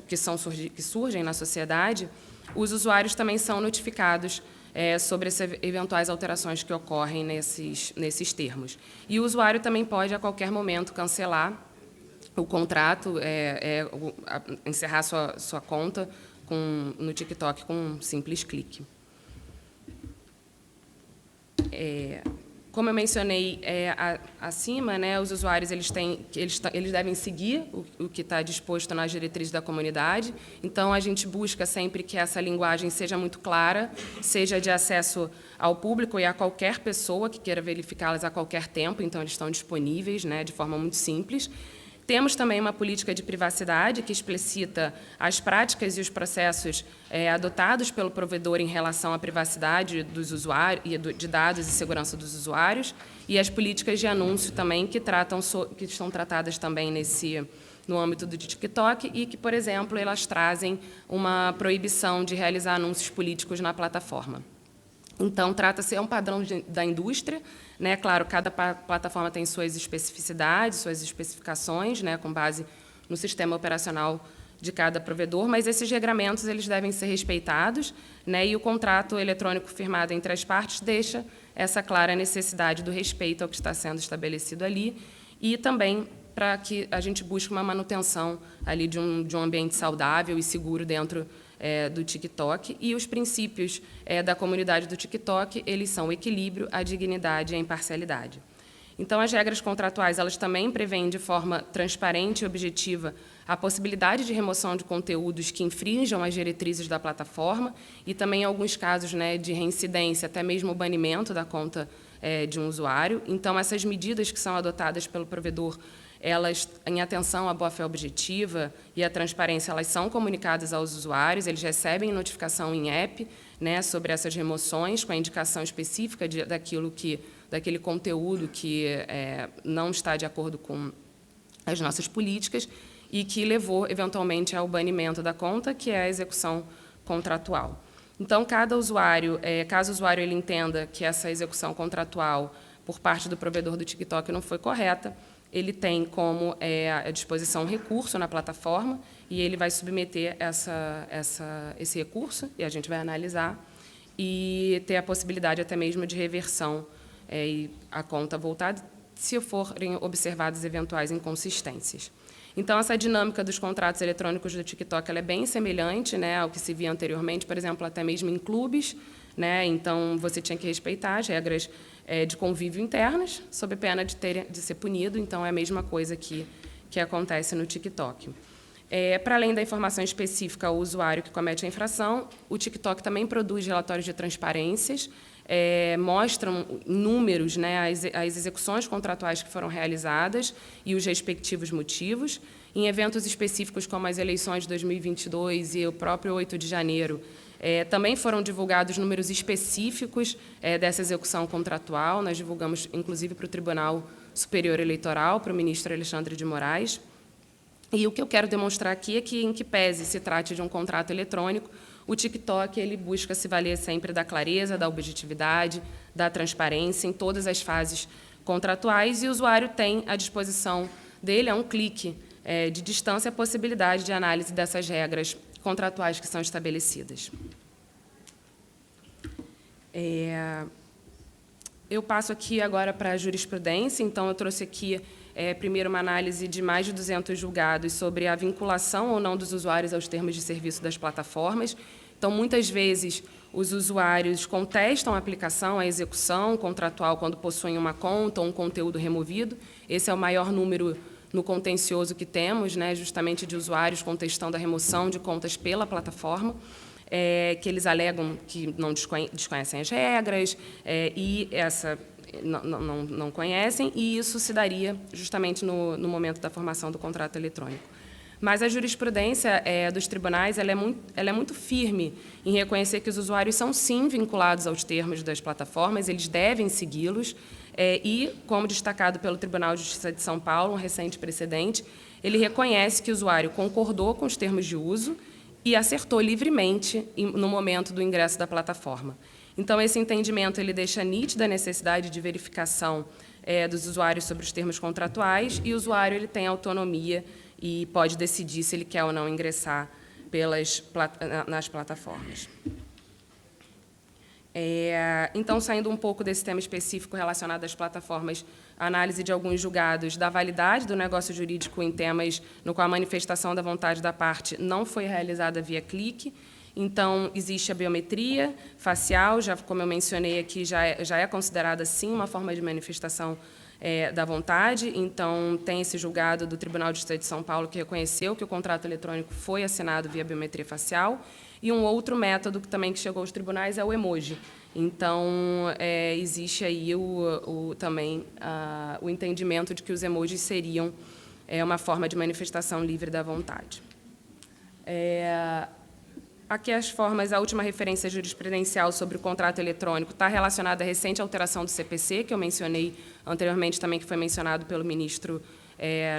que surgem na sociedade, os usuários também são notificados sobre as eventuais alterações que ocorrem nesses termos. E o usuário também pode, a qualquer momento, cancelar o contrato, encerrar sua conta no TikTok com um simples clique. Como eu mencionei acima, né, os usuários eles devem seguir o que está disposto nas diretrizes da comunidade. Então, a gente busca sempre que essa linguagem seja muito clara, seja de acesso ao público e a qualquer pessoa que queira verificá-las a qualquer tempo. Então, eles estão disponíveis, né, de forma muito simples. Temos também uma política de privacidade que explicita as práticas e os processos adotados pelo provedor em relação à privacidade dos usuários, de dados e segurança dos usuários, e as políticas de anúncio também que estão tratadas também no âmbito do TikTok e que, por exemplo, elas trazem uma proibição de realizar anúncios políticos na plataforma. Então, trata-se, é um padrão da indústria, né? Claro, cada plataforma tem suas especificidades, suas especificações, né, com base no sistema operacional de cada provedor, mas esses regramentos eles devem ser respeitados, né, e o contrato eletrônico firmado entre as partes deixa essa clara necessidade do respeito ao que está sendo estabelecido ali e também para que a gente busque uma manutenção ali de um ambiente saudável e seguro dentro do TikTok, e os princípios da comunidade do TikTok, eles são o equilíbrio, a dignidade e a imparcialidade. Então, as regras contratuais, elas também prevêem de forma transparente e objetiva a possibilidade de remoção de conteúdos que infringam as diretrizes da plataforma e também, em alguns casos, né, de reincidência, até mesmo o banimento da conta de um usuário. Então, essas medidas que são adotadas pelo provedor, elas, em atenção à boa-fé objetiva e à transparência, elas são comunicadas aos usuários, eles recebem notificação em app, né, sobre essas remoções, com a indicação específica daquele conteúdo que não está de acordo com as nossas políticas e que levou, eventualmente, ao banimento da conta, que é a execução contratual. Então, cada usuário, caso o usuário ele entenda que essa execução contratual por parte do provedor do TikTok não foi correta, ele tem como à disposição um recurso na plataforma e ele vai submeter esse recurso, e a gente vai analisar, e ter a possibilidade até mesmo de reversão e a conta voltada, se forem observadas eventuais inconsistências. Então, essa dinâmica dos contratos eletrônicos do TikTok ela é bem semelhante, né, ao que se via anteriormente, por exemplo, até mesmo em clubes, né? Então, você tinha que respeitar as regras de convívio internas, sob pena de ser punido. Então, é a mesma coisa que acontece no TikTok. Para além da informação específica ao usuário que comete a infração, o TikTok também produz relatórios de transparências, mostram números, né, as execuções contratuais que foram realizadas e os respectivos motivos. Em eventos específicos, como as eleições de 2022 e o próprio 8 de janeiro, também foram divulgados números específicos dessa execução contratual. Nós divulgamos, inclusive, para o Tribunal Superior Eleitoral, para o ministro Alexandre de Moraes. E o que eu quero demonstrar aqui é que, em que pese se trate de um contrato eletrônico, o TikTok ele busca se valer sempre da clareza, da objetividade, da transparência em todas as fases contratuais, e o usuário tem à disposição dele, a um clique de distância, a possibilidade de análise dessas regras contratuais que são estabelecidas. Eu passo aqui agora para a jurisprudência. Então, eu trouxe aqui, primeiro, uma análise de mais de 200 julgados sobre a vinculação ou não dos usuários aos termos de serviço das plataformas. Então, muitas vezes, os usuários contestam a aplicação, a execução contratual quando possuem uma conta ou um conteúdo removido. Esse é o maior número no contencioso que temos, né, justamente de usuários contestando a remoção de contas pela plataforma, que eles alegam que não desconhecem as regras e não conhecem, e isso se daria justamente no momento da formação do contrato eletrônico. Mas a jurisprudência dos tribunais ela é muito firme em reconhecer que os usuários são, sim, vinculados aos termos das plataformas, eles devem segui-los, e, como destacado pelo Tribunal de Justiça de São Paulo, um recente precedente, ele reconhece que o usuário concordou com os termos de uso e acertou livremente no momento do ingresso da plataforma. Então, esse entendimento ele deixa nítida a necessidade de verificação dos usuários sobre os termos contratuais, e o usuário ele tem autonomia e pode decidir se ele quer ou não ingressar nas plataformas. Então, saindo um pouco desse tema específico relacionado às plataformas, a análise de alguns julgados da validade do negócio jurídico em temas no qual a manifestação da vontade da parte não foi realizada via clique. Então, existe a biometria facial, como eu mencionei aqui, já é considerada, sim, uma forma de manifestação da vontade. Então, tem esse julgado do Tribunal de Justiça de São Paulo que reconheceu que o contrato eletrônico foi assinado via biometria facial. E um outro método que também chegou aos tribunais é o emoji. Então, existe aí também o entendimento de que os emojis seriam uma forma de manifestação livre da vontade. Aqui as formas, a última referência jurisprudencial sobre o contrato eletrônico está relacionada à recente alteração do CPC, que eu mencionei anteriormente também, que foi mencionado pelo ministro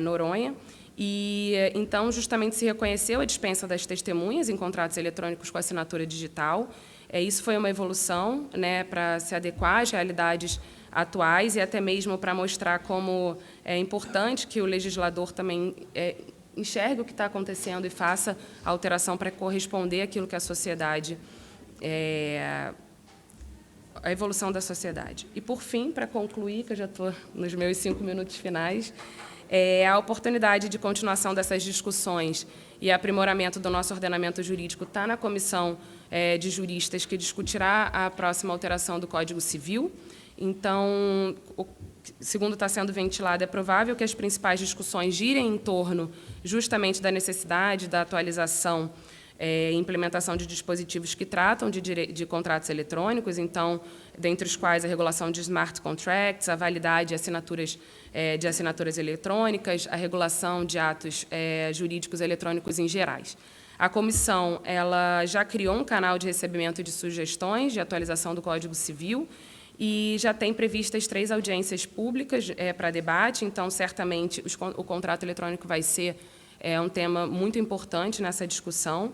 Noronha. E, então, justamente se reconheceu a dispensa das testemunhas em contratos eletrônicos com assinatura digital. Isso foi uma evolução, né, para se adequar às realidades atuais e até mesmo para mostrar como é importante que o legislador também enxergue o que está acontecendo e faça a alteração para corresponder àquilo que a sociedade, a evolução da sociedade. E, por fim, para concluir, que eu já estou nos meus 5 minutos finais, a oportunidade de continuação dessas discussões e aprimoramento do nosso ordenamento jurídico está na comissão de juristas que discutirá a próxima alteração do Código Civil. Então, segundo está sendo ventilado, é provável que as principais discussões girem em torno justamente da necessidade da atualização e implementação de dispositivos que tratam de contratos eletrônicos, então, dentre os quais a regulação de smart contracts, a validade de assinaturas eletrônicas, a regulação de atos jurídicos eletrônicos em gerais. A comissão ela já criou um canal de recebimento de sugestões de atualização do Código Civil e já tem previstas 3 audiências públicas para debate, então, certamente, o contrato eletrônico vai ser um tema muito importante nessa discussão.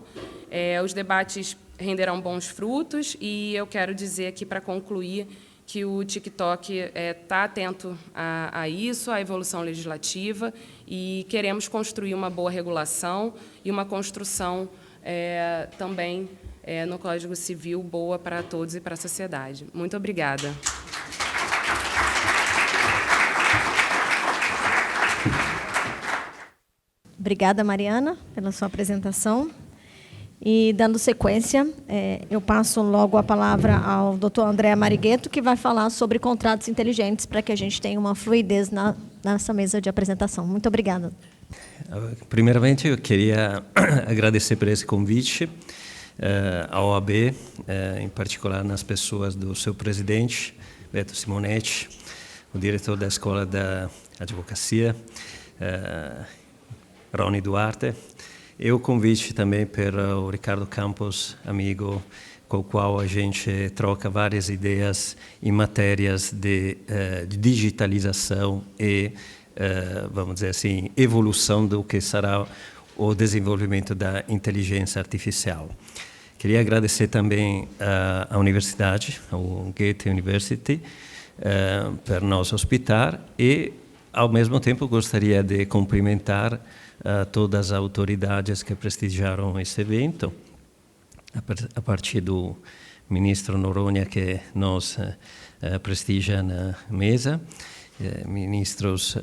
Os debates renderão bons frutos e eu quero dizer aqui, para concluir, que o TikTok está atento a isso, à evolução legislativa, e queremos construir uma boa regulação e uma construção também no Código Civil boa para todos e para a sociedade. Muito obrigada. Obrigada, Mariana, pela sua apresentação. E, dando sequência, eu passo logo a palavra ao Dr. André Marigueto, que vai falar sobre contratos inteligentes, para que a gente tenha uma fluidez nessa mesa de apresentação. Muito obrigada. Primeiramente, eu queria agradecer por esse convite à OAB, em particular nas pessoas do seu presidente, Beto Simonetti, o diretor da Escola da Advocacia, Rony Duarte, e o convite também para o Ricardo Campos, amigo, com o qual a gente troca várias ideias em matérias de digitalização e, vamos dizer assim, evolução do que será o desenvolvimento da inteligência artificial. Queria agradecer também à universidade, ao Goethe University, por nos hospitar e, ao mesmo tempo, gostaria de cumprimentar todas as autoridades que prestigiaram esse evento, a partir do ministro Noronha, que nos prestigia na mesa, ministros,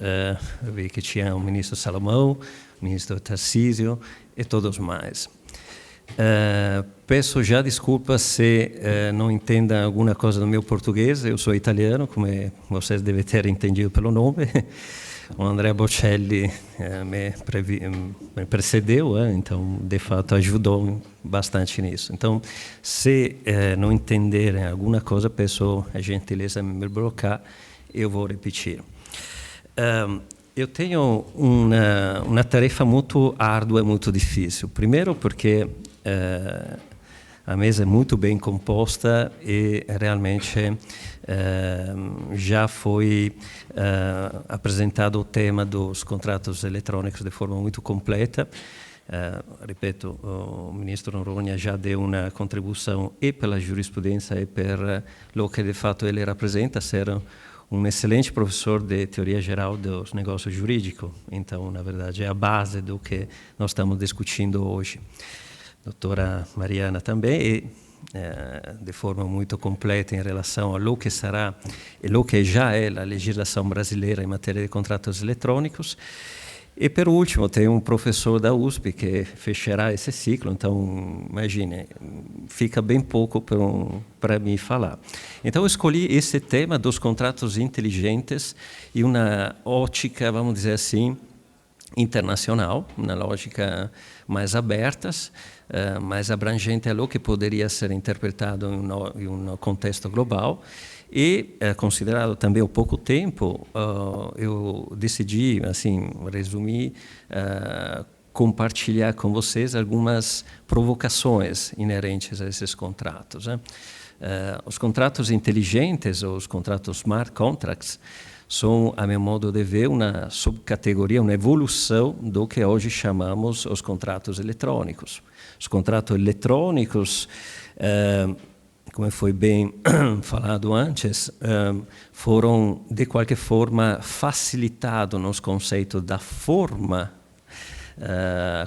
vi que tinha o ministro Salomão, o ministro Tarcísio e todos mais. Peço já desculpas se não entendam alguma coisa do meu português, eu sou italiano, como vocês devem ter entendido pelo nome. O André Bocelli me precedeu, então, de fato, ajudou bastante nisso. Então, se não entenderem alguma coisa, peço a gentileza de me bloquear, eu vou repetir. Eu tenho uma tarefa muito árdua e muito difícil. Primeiro, porque a mesa é muito bem composta e realmente já foi apresentado o tema dos contratos eletrônicos de forma muito completa. Ripeto, o ministro Noronha já deu uma contribuição e pela jurisprudência e per lo que de fato ele representa, ser um excelente professor de teoria geral dos negócios jurídicos. Então, na verdade, é a base do que nós estamos discutindo hoje. Doutora Mariana também, e de forma muito completa em relação a que será e que já é a legislação brasileira em matéria de contratos eletrônicos. E, por último, tem um professor da USP que fechará esse ciclo, então, imagine, fica bem pouco para mim falar. Então, eu escolhi esse tema dos contratos inteligentes e uma ótica, vamos dizer assim, internacional, uma lógica mais aberta, mais abrangente a que poderia ser interpretado em um contexto global. E, considerado também o pouco tempo, eu decidi, assim, resumir, compartilhar com vocês algumas provocações inerentes a esses contratos. Os contratos inteligentes, ou os contratos smart contracts, são, a meu modo de ver, uma subcategoria, uma evolução do que hoje chamamos os contratos eletrônicos. Os contratos eletrônicos, como foi bem falado antes, foram, de qualquer forma, facilitados nos conceitos da forma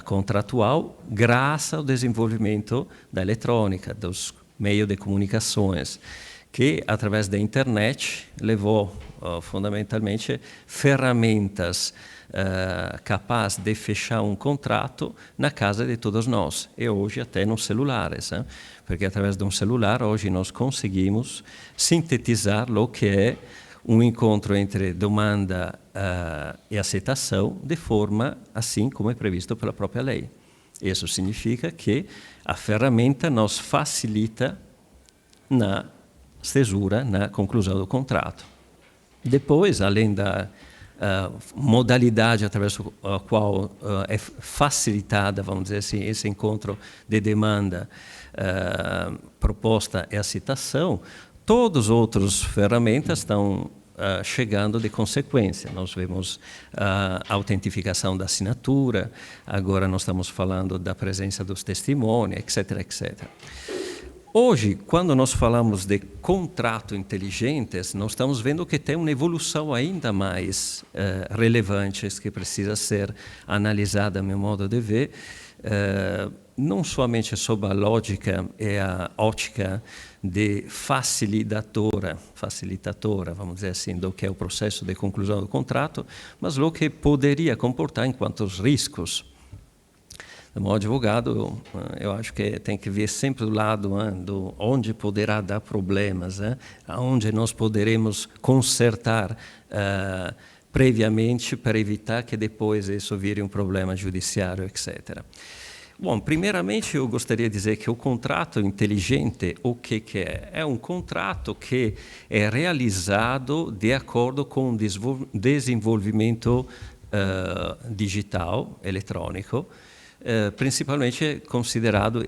contratual, graças ao desenvolvimento da eletrônica, dos meios de comunicações, que, através da internet, levou, fundamentalmente, ferramentas capazes de fechar um contrato na casa de todos nós, e hoje até nos celulares, porque através de um celular, hoje nós conseguimos sintetizar o que é um encontro entre demanda e aceitação, de forma assim como é previsto pela própria lei. Isso significa que a ferramenta nos facilita na cesura, na conclusão do contrato. Depois, além da modalidade através da qual é facilitada, vamos dizer assim, esse encontro de demanda, proposta e aceitação, todas as outras ferramentas estão chegando de consequência. Nós vemos a autentificação da assinatura, agora nós estamos falando da presença dos testemunhos, etc., etc. Hoje, quando nós falamos de contratos inteligentes, nós estamos vendo que tem uma evolução ainda mais relevante que precisa ser analisada, a meu modo de ver, não somente sob a lógica e a ótica de facilitadora, vamos dizer assim, do que é o processo de conclusão do contrato, mas o que poderia comportar enquanto os riscos. Como advogado, eu acho que tem que ver sempre do lado do onde poderá dar problemas, aonde nós poderemos consertar previamente para evitar que depois isso vire um problema judiciário, etc. Bom, primeiramente eu gostaria de dizer que o contrato inteligente, o que é? É um contrato que é realizado de acordo com o desenvolvimento digital, eletrônico, principalmente considerado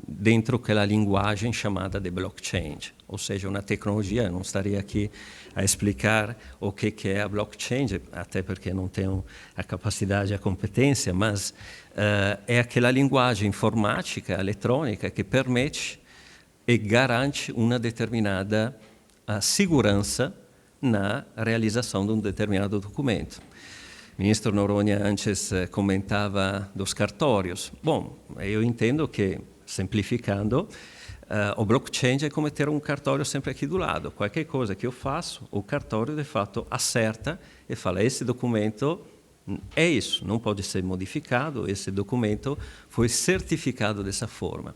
dentro daquela linguagem chamada de blockchain, ou seja, uma tecnologia. Eu não estaria aqui a explicar o que é a blockchain, até porque não tenho a capacidade e a competência, mas é aquela linguagem informática, eletrônica, que permite e garante uma determinada segurança na realização de um determinado documento. O ministro Noronha antes comentava dos cartórios. Bom, eu entendo que, simplificando, o blockchain é como ter um cartório sempre aqui do lado. Qualquer coisa que eu faço, o cartório, de fato, acerta e fala: esse documento é isso, não pode ser modificado, esse documento foi certificado dessa forma.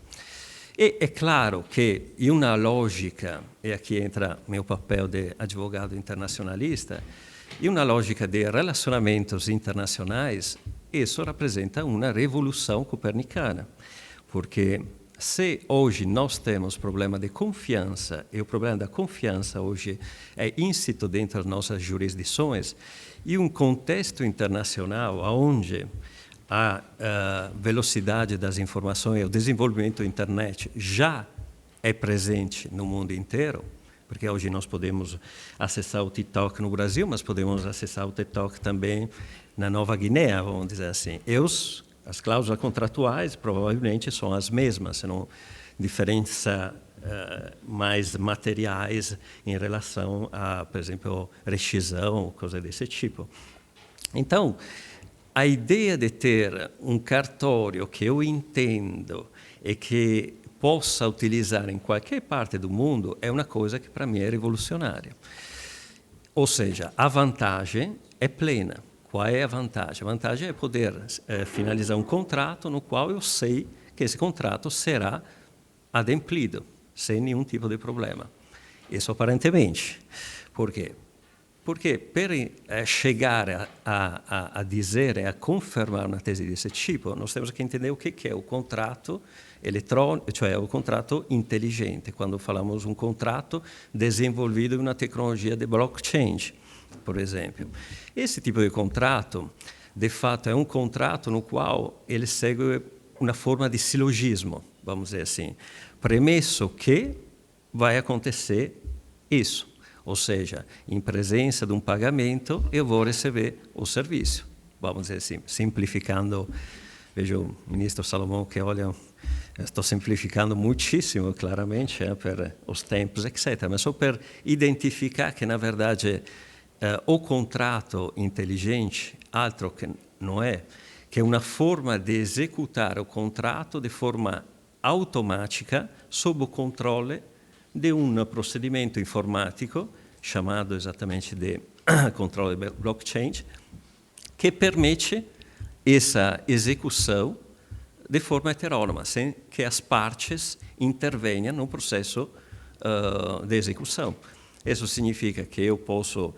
E é claro que, em uma lógica, e aqui entra meu papel de advogado internacionalista, em uma lógica de relacionamentos internacionais, isso representa uma revolução copernicana, porque se hoje nós temos problema de confiança, e o problema da confiança hoje é íncito dentro das nossas jurisdições, e um contexto internacional onde a velocidade das informações e o desenvolvimento da internet já é presente no mundo inteiro, porque hoje nós podemos acessar o TikTok no Brasil, mas podemos acessar o TikTok também na Nova Guiné, vamos dizer assim. As cláusulas contratuais provavelmente são as mesmas, não diferença mais materiais em relação a, por exemplo, rescisão, coisa desse tipo. Então, a ideia de ter um cartório que eu entendo e que possa utilizar em qualquer parte do mundo é uma coisa que para mim é revolucionária. Ou seja, a vantagem é plena. Qual é a vantagem? A vantagem é poder finalizar um contrato no qual eu sei que esse contrato será adimplido, sem nenhum tipo de problema. Isso aparentemente. Por quê? Porque per chegar a dizer e a confermar uma tese desse tipo, nós temos que entender o que é o contrato eletrônico, cioè o contrato inteligente, quando falamos um contrato desenvolvido em uma tecnologia de blockchain, por exemplo. Esse tipo de contrato, de fato, é um contrato no qual ele segue uma forma de silogismo, vamos dizer assim, premesso que vai acontecer isso. Ou seja, em presença de um pagamento, eu vou receber o serviço. Vamos dizer assim, simplificando. Vejo o ministro Salomão que, olha, estou simplificando muitíssimo, claramente, per os tempos, etc. Mas só per identificar que, na verdade, o contrato inteligente, altro che não é, que é uma forma de executar o contrato de forma automática, sob o controle de um procedimento informático, chamado exatamente de controle blockchain, que permite essa execução de forma heterônoma, sem que as partes intervenham no processo de execução. Isso significa que eu posso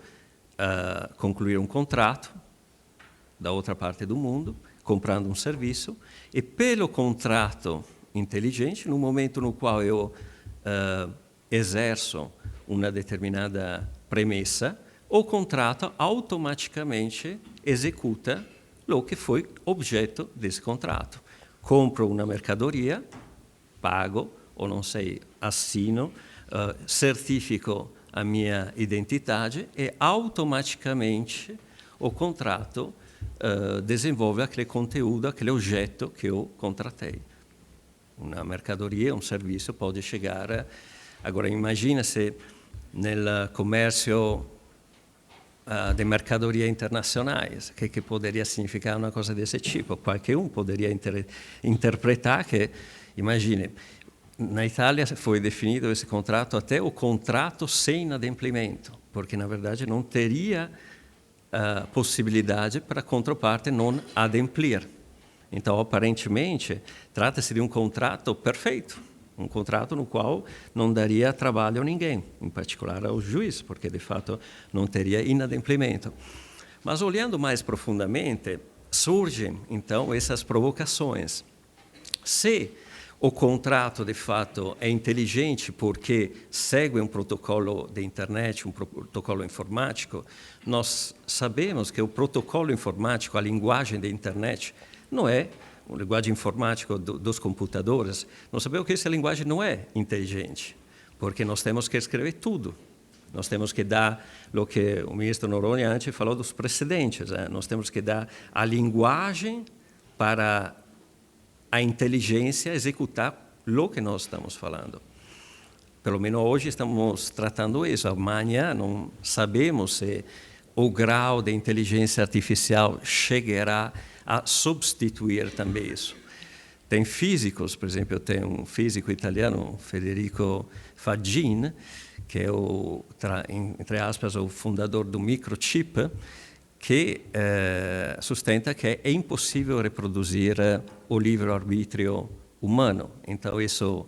concluir um contrato da outra parte do mundo, comprando um serviço, e pelo contrato inteligente, no momento no qual eu exerço uma determinada premissa, o contrato automaticamente executa o que foi objeto desse contrato. Compro uma mercadoria, pago, ou não sei, assino, certifico a minha identidade e automaticamente o contrato desenvolve aquele conteúdo, aquele objeto que eu contratei. Uma mercadoria, um serviço pode chegar a... Agora, imagina se nel comércio de mercadorie internazionais, que poderia significar uma coisa desse tipo. Qualquer um poderia interpretar que, imagine, na Itália foi definido esse contrato até o contrato sem inadimplimento, porque, na verdade, não teria possibilidade para a contraparte não adimplir. Então, aparentemente, trata-se de um contrato perfeito, um contrato no qual não daria trabalho a ninguém, em particular ao juiz, porque, de fato, não teria inadimplimento. Mas, olhando mais profundamente, surgem, então, essas provocações. Se o contrato, de fato, é inteligente porque segue um protocolo de internet, um protocolo informático, nós sabemos que o protocolo informático, a linguagem de internet, não é a linguagem informática dos computadores. Nós sabemos que essa linguagem não é inteligente, porque nós temos que escrever tudo. Nós temos que dar o que o ministro Noronha antes falou dos precedentes. Nós temos que dar a linguagem para a inteligência executar o que nós estamos falando. Pelo menos hoje estamos tratando isso. Amanhã não sabemos se o grau de inteligência artificial chegará a substituir também isso. Tem físicos, por exemplo, eu tenho um físico italiano, Federico Faggin, que é entre aspas, o fundador do microchip, que sustenta que é impossível reproduzir o livre-arbítrio humano. Então, isso,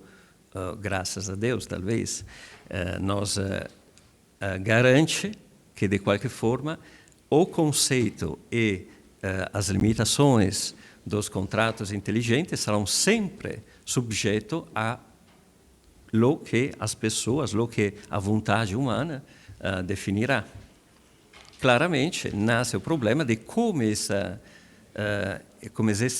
graças a Deus, talvez, nos garante que, de qualquer forma, o conceito e as limitações dos contratos inteligentes serão sempre subjeitos a lo que as pessoas, lo que a vontade humana definirá. Claramente, nasce o problema de como esse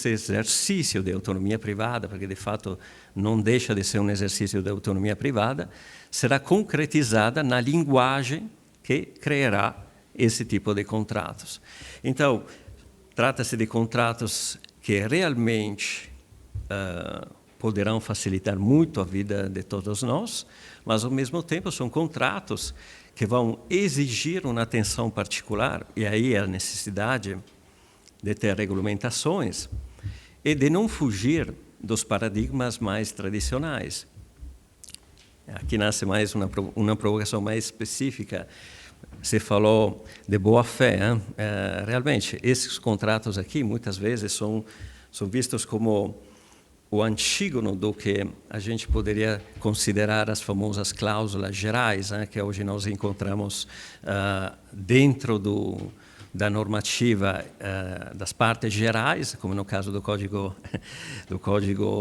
exercício de autonomia privada, porque de fato não deixa de ser um exercício de autonomia privada, será concretizada na linguagem que criará esse tipo de contratos. Então, trata-se de contratos que realmente poderão facilitar muito a vida de todos nós, mas, ao mesmo tempo, são contratos que vão exigir uma atenção particular, e aí a necessidade de ter regulamentações e de não fugir dos paradigmas mais tradicionais. Aqui nasce mais uma provocação mais específica. Você falou de boa-fé. Realmente, esses contratos aqui, muitas vezes, são vistos como o antígono do que a gente poderia considerar as famosas cláusulas gerais, que hoje nós encontramos dentro da normativa das partes gerais, como no caso do Código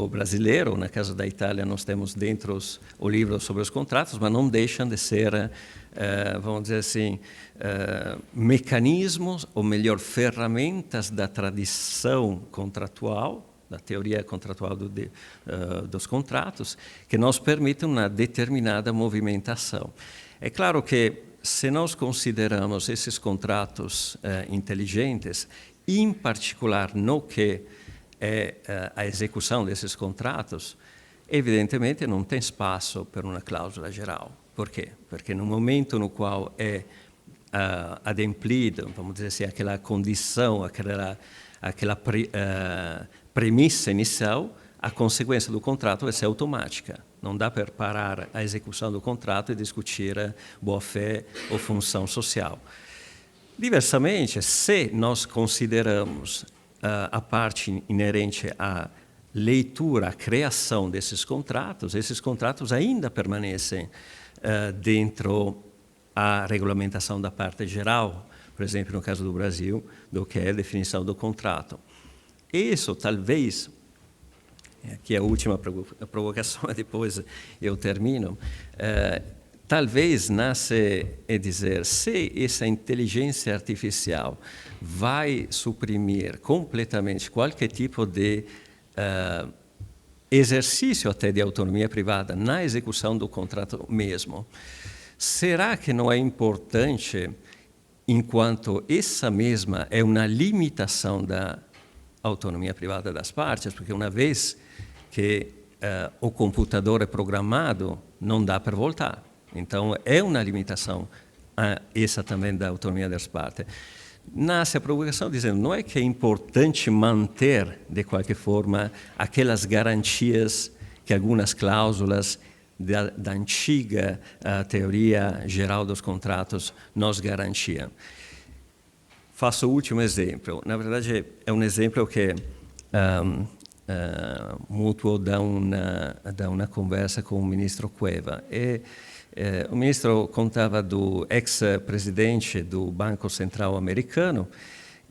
brasileiro. No caso da Itália, nós temos dentro o livro sobre os contratos, mas não deixam de ser, vamos dizer assim, mecanismos, ou melhor, ferramentas da tradição contratual, da teoria contratual dos contratos, que nos permitem uma determinada movimentação. É claro que, se nós consideramos esses contratos inteligentes, em particular no que é a execução desses contratos, evidentemente não tem espaço para uma cláusula geral. Por quê? Porque no momento no qual é ademplido, vamos dizer assim, aquela condição, aquela premissa inicial, a consequência do contrato vai ser automática. Não dá para parar a execução do contrato e discutir boa-fé ou função social. Diversamente, se nós consideramos a parte inerente à leitura, à criação desses contratos, esses contratos ainda permanecem dentro da regulamentação da parte geral, por exemplo, no caso do Brasil, do que é a definição do contrato. Isso, talvez, aqui é a última provocação, depois eu termino, talvez nasce a dizer, se essa inteligência artificial vai suprimir completamente qualquer tipo de exercício até de autonomia privada na execução do contrato mesmo, será que não é importante, enquanto essa mesma é uma limitação da autonomia privada das partes, porque uma vez que o computador é programado, não dá para voltar. Então, é uma limitação essa também da autonomia das partes. Nasce a provocação dizendo, não é que é importante manter, de qualquer forma, aquelas garantias que algumas cláusulas da antiga teoria geral dos contratos nos garantiam. Faço o último exemplo. Na verdade, é um exemplo que mútuo da uma conversa com o ministro Cueva. O ministro contava do ex-presidente do Banco Central americano,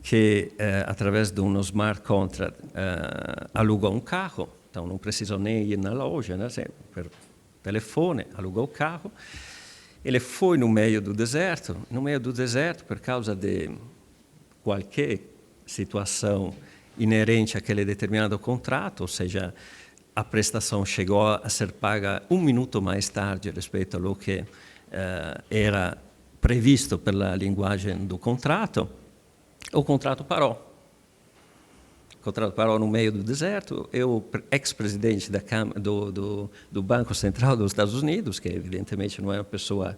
que, através de um smart contract, alugou um carro, então não precisou nem ir na loja, né? Per telefone, alugou o carro. Ele foi no meio do deserto, por causa de qualquer situação inerente àquele determinado contrato, ou seja, a prestação chegou a ser paga 1 minuto mais tarde respeito ao que era previsto pela linguagem do contrato, o contrato parou. O contrato parou no meio do deserto, e o ex-presidente do Banco Central dos Estados Unidos, que evidentemente não é uma pessoa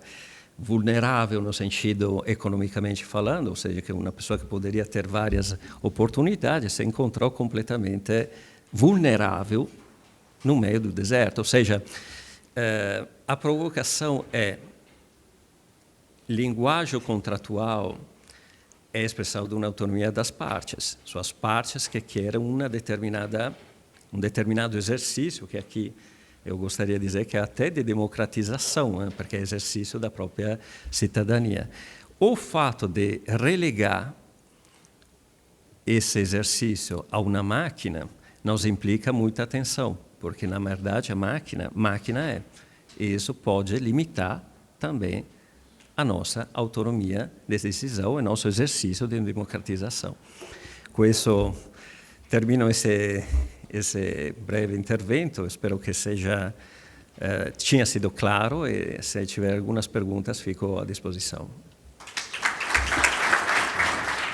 vulnerável no sentido economicamente falando, ou seja, que é uma pessoa que poderia ter várias oportunidades, se encontrou completamente vulnerável no meio do deserto. Ou seja, a provocação é linguagem contratual é a expressão de uma autonomia das partes. São as partes que querem um determinado exercício, que aqui eu gostaria de dizer que é até de democratização, né, porque é exercício da própria cidadania. O fato de relegar esse exercício a uma máquina nos implica muita atenção, porque, na verdade, a máquina é. E isso pode limitar também a nossa autonomia de decisão e nosso exercício de democratização. Com isso, termino esse breve intervento. Espero que tenha sido claro, e se tiver algumas perguntas, fico à disposição.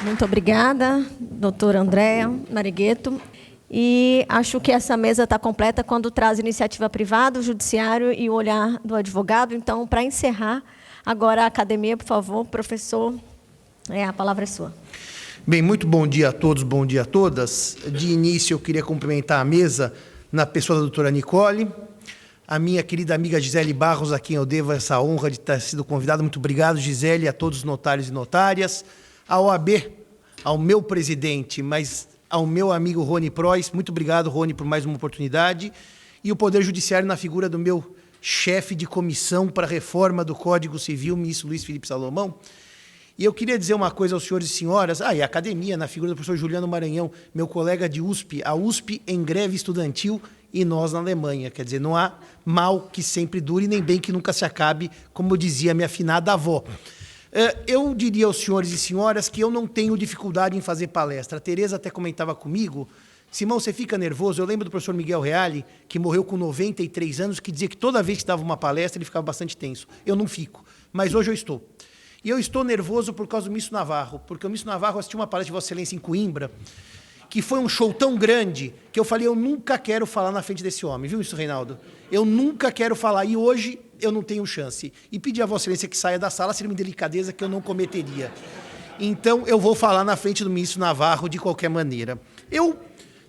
Muito obrigada, doutora Andréa Narigueto. E acho que essa mesa está completa quando traz iniciativa privada, o judiciário e o olhar do advogado. Então, para encerrar, agora a academia, por favor, professor, a palavra é sua. Bem, muito bom dia a todos, bom dia a todas. De início, eu queria cumprimentar a mesa na pessoa da doutora Nicole, a minha querida amiga Gisele Barros, a quem eu devo essa honra de ter sido convidado. Muito obrigado, Gisele, a todos os notários e notárias, a OAB, ao meu presidente, mas ao meu amigo Rony Preuss. Muito obrigado, Rony, por mais uma oportunidade. E o Poder Judiciário na figura do meu chefe de comissão para a reforma do Código Civil, ministro Luiz Felipe Salomão. E eu queria dizer uma coisa aos senhores e senhoras, e a academia, na figura do professor Juliano Maranhão, meu colega de USP, a USP em greve estudantil e nós na Alemanha. Quer dizer, não há mal que sempre dure, nem bem que nunca se acabe, como dizia minha afinada avó. Eu diria aos senhores e senhoras que eu não tenho dificuldade em fazer palestra. A Tereza até comentava comigo, Simão, você fica nervoso? Eu lembro do professor Miguel Reale, que morreu com 93 anos, que dizia que toda vez que dava uma palestra ele ficava bastante tenso. Eu não fico, mas hoje eu estou. E eu estou nervoso por causa do Mício Navarro, porque o Mício Navarro assistiu uma palestra de Vossa Excelência em Coimbra, que foi um show tão grande que eu falei, eu nunca quero falar na frente desse homem, viu isso, Reinaldo? Eu nunca quero falar, e hoje eu não tenho chance. E pedi a Vossa Excelência que saia da sala, seria uma delicadeza que eu não cometeria. Então, eu vou falar na frente do Mício Navarro de qualquer maneira.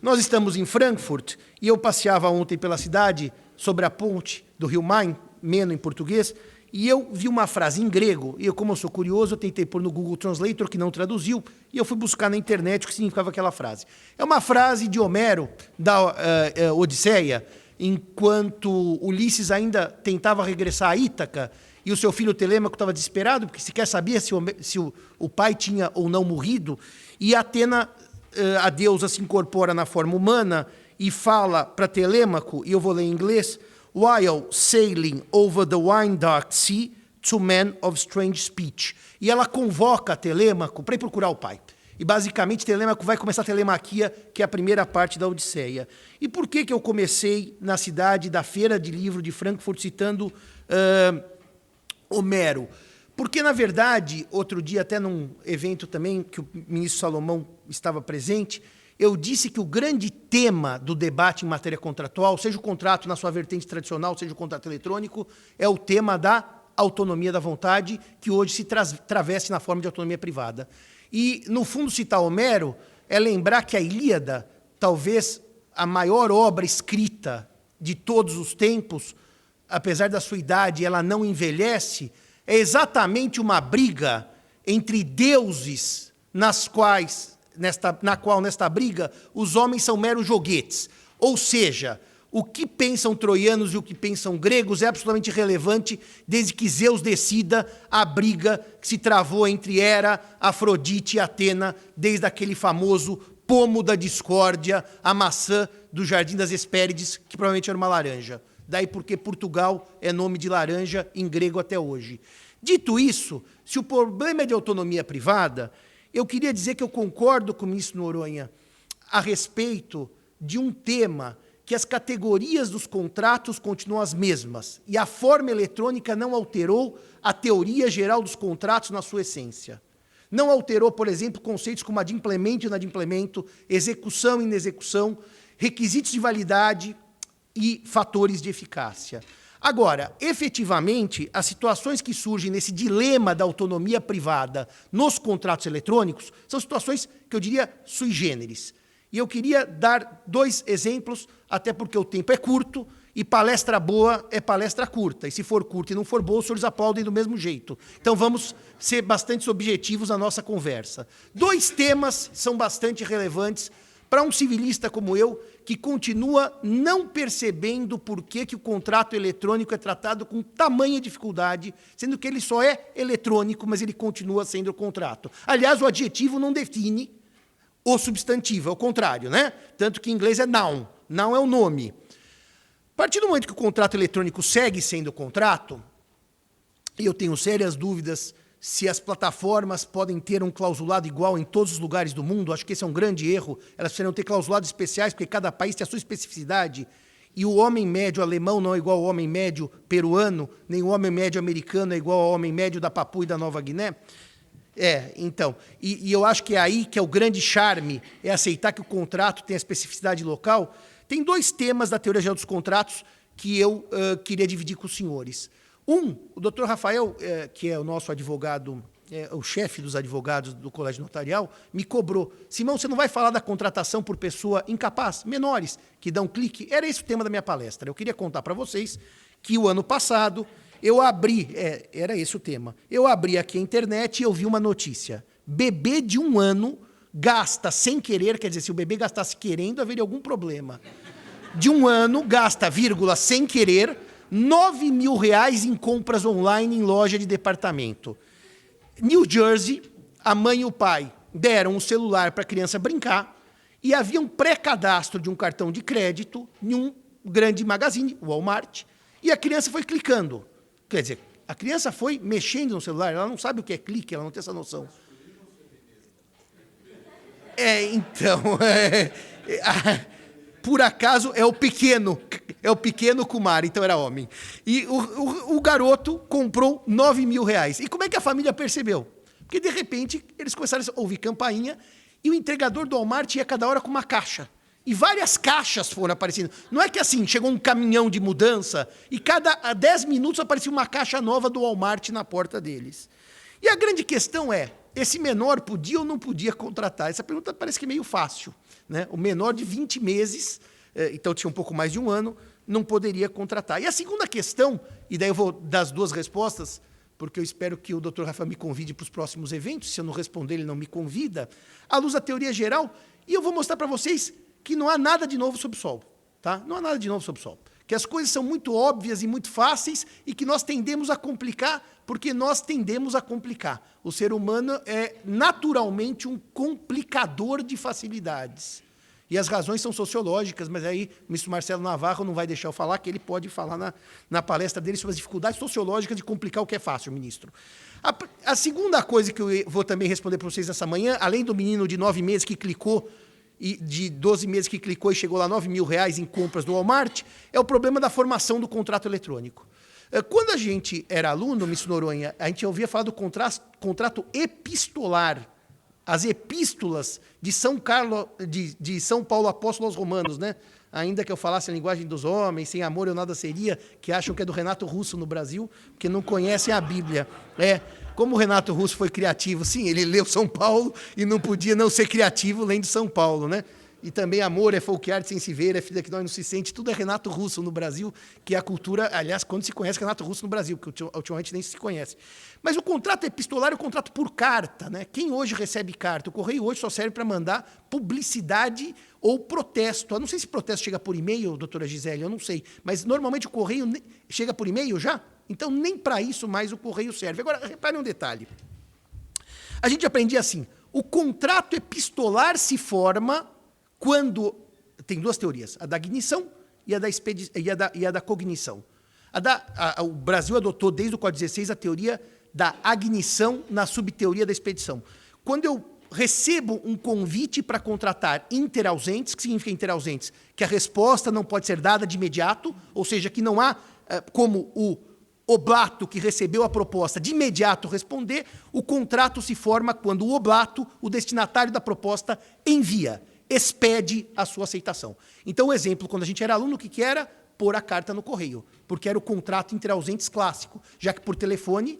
Nós estamos em Frankfurt, e eu passeava ontem pela cidade, sobre a ponte do Rio Main, Meno em português, e eu vi uma frase em grego, e como eu sou curioso, eu tentei pôr no Google Translator, que não traduziu, e eu fui buscar na internet o que significava aquela frase. É uma frase de Homero, da Odisseia, enquanto Ulisses ainda tentava regressar a Ítaca, e o seu filho Telêmaco estava desesperado, porque sequer sabia se o pai tinha ou não morrido, e Atena, a deusa, se incorpora na forma humana e fala para Telêmaco, e eu vou ler em inglês, while sailing over the wine-dark sea to men of strange speech. E ela convoca Telêmaco para ir procurar o pai. E, basicamente, Telêmaco vai começar a telemaquia, que é a primeira parte da Odisseia. E por que eu comecei na cidade da Feira de Livro de Frankfurt citando Homero? Porque, na verdade, outro dia, até num evento também, que o ministro Salomão estava presente, eu disse que o grande tema do debate em matéria contratual, seja o contrato na sua vertente tradicional, seja o contrato eletrônico, é o tema da autonomia da vontade, que hoje se traveste na forma de autonomia privada. E, no fundo, citar Homero é lembrar que a Ilíada, talvez a maior obra escrita de todos os tempos, apesar da sua idade, ela não envelhece, é exatamente uma briga entre deuses na qual, nesta briga, os homens são meros joguetes. Ou seja, o que pensam troianos e o que pensam gregos é absolutamente irrelevante, desde que Zeus decida a briga que se travou entre Hera, Afrodite e Atena, desde aquele famoso pomo da discórdia, a maçã do Jardim das Hespérides, que provavelmente era uma laranja. Daí porque Portugal é nome de laranja em grego até hoje. Dito isso, se o problema é de autonomia privada, eu queria dizer que eu concordo com o ministro Noronha a respeito de um tema que as categorias dos contratos continuam as mesmas e a forma eletrônica não alterou a teoria geral dos contratos na sua essência. Não alterou, por exemplo, conceitos como adimplemento e inadimplemento, execução e inexecução, requisitos de validade e fatores de eficácia. Agora, efetivamente, as situações que surgem nesse dilema da autonomia privada nos contratos eletrônicos são situações que eu diria sui generis. E eu queria dar 2 exemplos, até porque o tempo é curto e palestra boa é palestra curta. E se for curta e não for boa, os senhores aplaudem do mesmo jeito. Então vamos ser bastante objetivos na nossa conversa. 2 temas são bastante relevantes para um civilista como eu, que continua não percebendo por que o contrato eletrônico é tratado com tamanha dificuldade, sendo que ele só é eletrônico, mas ele continua sendo contrato. Aliás, o adjetivo não define o substantivo, é o contrário, né? Tanto que em inglês é noun. Noun é o nome. A partir do momento que o contrato eletrônico segue sendo contrato, e eu tenho sérias dúvidas se as plataformas podem ter um clausulado igual em todos os lugares do mundo, acho que esse é um grande erro, elas precisam ter clausulados especiais, porque cada país tem a sua especificidade, e o homem médio alemão não é igual ao homem médio peruano, nem o homem médio americano é igual ao homem médio da Papua e da Nova Guiné. Então, e eu acho que é aí que é o grande charme, é aceitar que o contrato tem a especificidade local. Tem 2 temas da teoria geral dos contratos que eu queria dividir com os senhores. O doutor Rafael, que é o nosso advogado o chefe dos advogados do Colégio Notarial, me cobrou. Simão, você não vai falar da contratação por pessoa incapaz? Menores, que dão clique? Era esse o tema da minha palestra. Eu queria contar para vocês que o ano passado eu abri, era esse o tema, eu abri aqui a internet e eu vi uma notícia. Bebê de 1 ano gasta sem querer, quer dizer, se o bebê gastasse querendo, haveria algum problema. De 1 ano, gasta, vírgula, sem querer, R$9.000 em compras online em loja de departamento. New Jersey, a mãe e o pai deram um celular para a criança brincar e havia um pré-cadastro de um cartão de crédito em um grande magazine, Walmart, e a criança foi clicando. Quer dizer, a criança foi mexendo no celular, ela não sabe o que é clique, ela não tem essa noção. Por acaso, é o pequeno Kumar, então era homem. E o garoto comprou R$9.000. E como é que a família percebeu? Porque, de repente, eles começaram a ouvir campainha e o entregador do Walmart ia cada hora com uma caixa. E várias caixas foram aparecendo. Não é que assim, chegou um caminhão de mudança e a 10 minutos aparecia uma caixa nova do Walmart na porta deles. E a grande questão é, esse menor podia ou não podia contratar? Essa pergunta parece que é meio fácil, né? O menor de 20 meses, então tinha um pouco mais de 1 ano, não poderia contratar. E a segunda questão, e daí eu vou dar as 2 respostas, porque eu espero que o Dr. Rafael me convide para os próximos eventos, se eu não responder ele não me convida, à luz da teoria geral, e eu vou mostrar para vocês que não há nada de novo sob o sol. Tá? Não há nada de novo sob o sol. Que as coisas são muito óbvias e muito fáceis e que nós tendemos a complicar porque nós tendemos a complicar. O ser humano é naturalmente um complicador de facilidades. E as razões são sociológicas, mas aí o ministro Marcelo Navarro não vai deixar eu falar, que ele pode falar na palestra dele sobre as dificuldades sociológicas de complicar o que é fácil, ministro. A segunda coisa que eu vou também responder para vocês nessa manhã, além do menino de 9 meses que clicou, e de 12 meses que clicou e chegou lá R$9.000 em compras do Walmart, é o problema da formação do contrato eletrônico. Quando a gente era aluno, ministro Noronha, a gente ouvia falar do contrato epistolar, as epístolas de São Paulo Apóstolo aos Romanos, né? Ainda que eu falasse a linguagem dos homens, sem amor eu nada seria, que acham que é do Renato Russo no Brasil, porque não conhecem a Bíblia. Como o Renato Russo foi criativo, sim, ele leu São Paulo e não podia não ser criativo lendo São Paulo, né? E também amor é folclore sem se ver, é filha que nós não se sente, tudo é Renato Russo no Brasil, que é a cultura, aliás, quando se conhece Renato Russo no Brasil, porque ultimamente nem se conhece. Mas o contrato epistolar é o contrato por carta, né? Quem hoje recebe carta? O correio hoje só serve para mandar publicidade ou protesto. Eu não sei se protesto chega por e-mail, doutora Gisele, eu não sei, mas normalmente o correio chega por e-mail já? Então, nem para isso mais o correio serve. Agora, reparem um detalhe. A gente aprendia assim, o contrato epistolar se forma quando... Tem 2 teorias, a da ignição e a da cognição. O Brasil adotou, desde o Código 16, a teoria da agnição na subteoria da expedição. Quando eu recebo um convite para contratar interausentes, que significa interausentes? Que a resposta não pode ser dada de imediato, ou seja, que não há como o oblato que recebeu a proposta de imediato responder, o contrato se forma quando o oblato, o destinatário da proposta, envia, expede a sua aceitação. Então, o exemplo, quando a gente era aluno, o que era? Pôr a carta no correio, porque era o contrato interausentes clássico, já que por telefone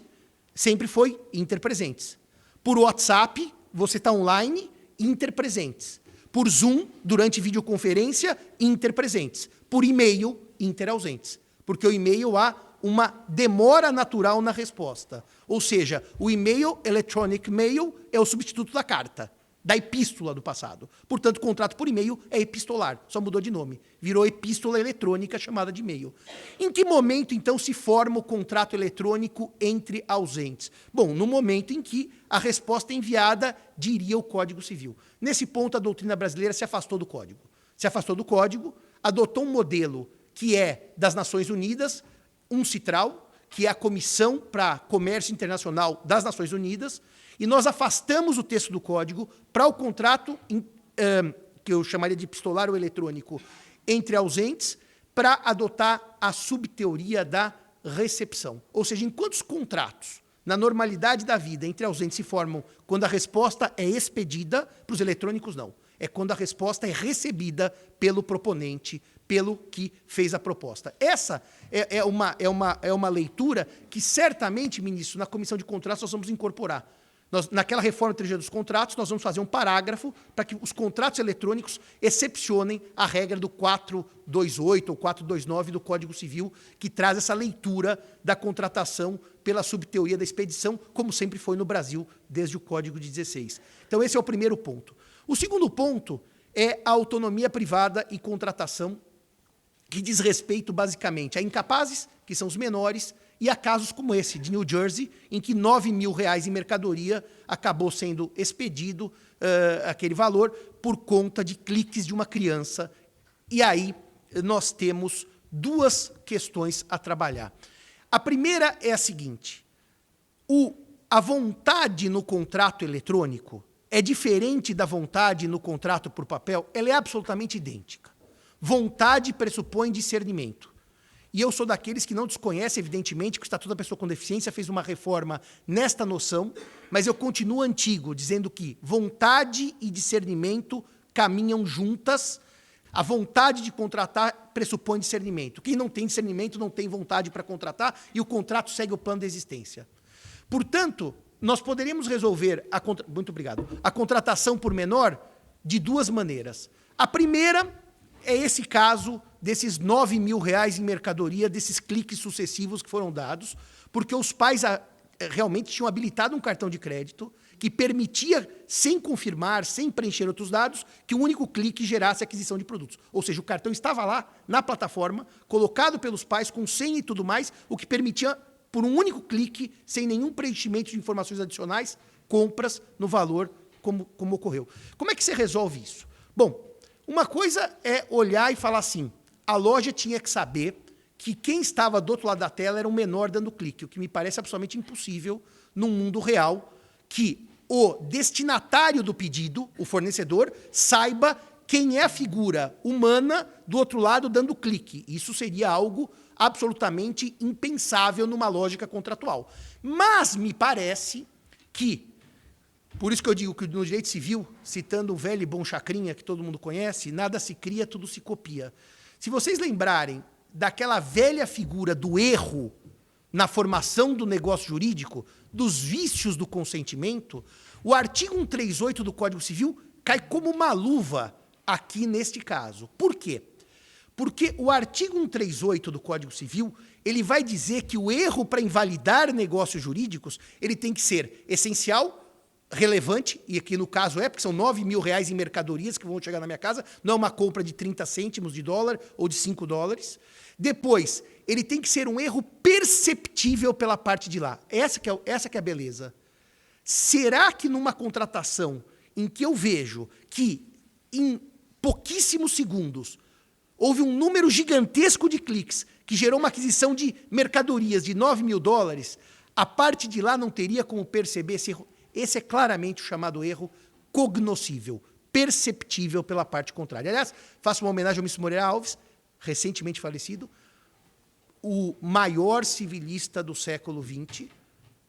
sempre foi interpresentes. Por WhatsApp, você está online, interpresentes. Por Zoom, durante videoconferência, interpresentes. Por e-mail, interausentes. Porque o e-mail há uma demora natural na resposta. Ou seja, o e-mail, electronic mail, é o substituto da carta, da epístola do passado. Portanto, o contrato por e-mail é epistolar, só mudou de nome. Virou epístola eletrônica chamada de e-mail. Em que momento, então, se forma o contrato eletrônico entre ausentes? Bom, no momento em que a resposta enviada diria o Código Civil. Nesse ponto, a doutrina brasileira se afastou do Código. Se afastou do Código, adotou um modelo que é das Nações Unidas, UNCITRAL, que é a Comissão para Comércio Internacional das Nações Unidas, e nós afastamos o texto do Código para o contrato, que eu chamaria de epistolar ou eletrônico, entre ausentes, para adotar a subteoria da recepção. Ou seja, enquanto os contratos, na normalidade da vida, entre ausentes se formam quando a resposta é expedida, para os eletrônicos não. É quando a resposta é recebida pelo proponente, pelo que fez a proposta. Essa é uma leitura que certamente, ministro, na Comissão de Contratos nós vamos incorporar. Naquela reforma da trilogia dos contratos, nós vamos fazer um parágrafo para que os contratos eletrônicos excepcionem a regra do 428 ou 429 do Código Civil, que traz essa leitura da contratação pela subteoria da expedição, como sempre foi no Brasil, desde o Código de 16. Então, esse é o primeiro ponto. O segundo ponto é a autonomia privada e contratação, que diz respeito, basicamente, a incapazes, que são os menores, e há casos como esse, de New Jersey, em que R$9 mil em mercadoria acabou sendo expedido aquele valor por conta de cliques de uma criança. E aí nós temos duas questões a trabalhar. A primeira é a seguinte: a vontade no contrato eletrônico é diferente da vontade no contrato por papel? Ela é absolutamente idêntica. Vontade pressupõe discernimento. E eu sou daqueles que não desconhecem, evidentemente, que o Estatuto da Pessoa com Deficiência fez uma reforma nesta noção, mas eu continuo antigo, dizendo que vontade e discernimento caminham juntas. A vontade de contratar pressupõe discernimento. Quem não tem discernimento não tem vontade para contratar e o contrato segue o plano de existência. Portanto, nós poderíamos resolver a contratação por menor de duas maneiras. A primeira é esse caso desses R$9 mil em mercadoria, desses cliques sucessivos que foram dados, porque os pais realmente tinham habilitado um cartão de crédito que permitia, sem confirmar, sem preencher outros dados, que um único clique gerasse aquisição de produtos. Ou seja, o cartão estava lá, na plataforma, colocado pelos pais, com senha e tudo mais, o que permitia, por um único clique, sem nenhum preenchimento de informações adicionais, compras no valor como ocorreu. Como é que você resolve isso? Bom, uma coisa é olhar e falar assim: a loja tinha que saber que quem estava do outro lado da tela era um menor dando clique, o que me parece absolutamente impossível num mundo real, que o destinatário do pedido, o fornecedor, saiba quem é a figura humana do outro lado dando clique. Isso seria algo absolutamente impensável numa lógica contratual. Mas me parece que, por isso que eu digo que no direito civil, citando o velho e bom Chacrinha, que todo mundo conhece, nada se cria, tudo se copia. Se vocês lembrarem daquela velha figura do erro na formação do negócio jurídico, dos vícios do consentimento, o artigo 138 do Código Civil cai como uma luva aqui neste caso. Por quê? Porque o artigo 138 do Código Civil, ele vai dizer que o erro para invalidar negócios jurídicos, ele tem que ser essencial, relevante, e aqui no caso porque são R$9 mil em mercadorias que vão chegar na minha casa, não é uma compra de 30 cêntimos de dólar ou de $5. Depois, ele tem que ser um erro perceptível pela parte de lá. Essa que é a beleza. Será que numa contratação em que eu vejo que em pouquíssimos segundos houve um número gigantesco de cliques que gerou uma aquisição de mercadorias de $9 mil, a parte de lá não teria como perceber esse erro? Esse é claramente o chamado erro cognoscível, perceptível pela parte contrária. Aliás, faço uma homenagem ao Miss Moreira Alves, recentemente falecido, o maior civilista do século XX.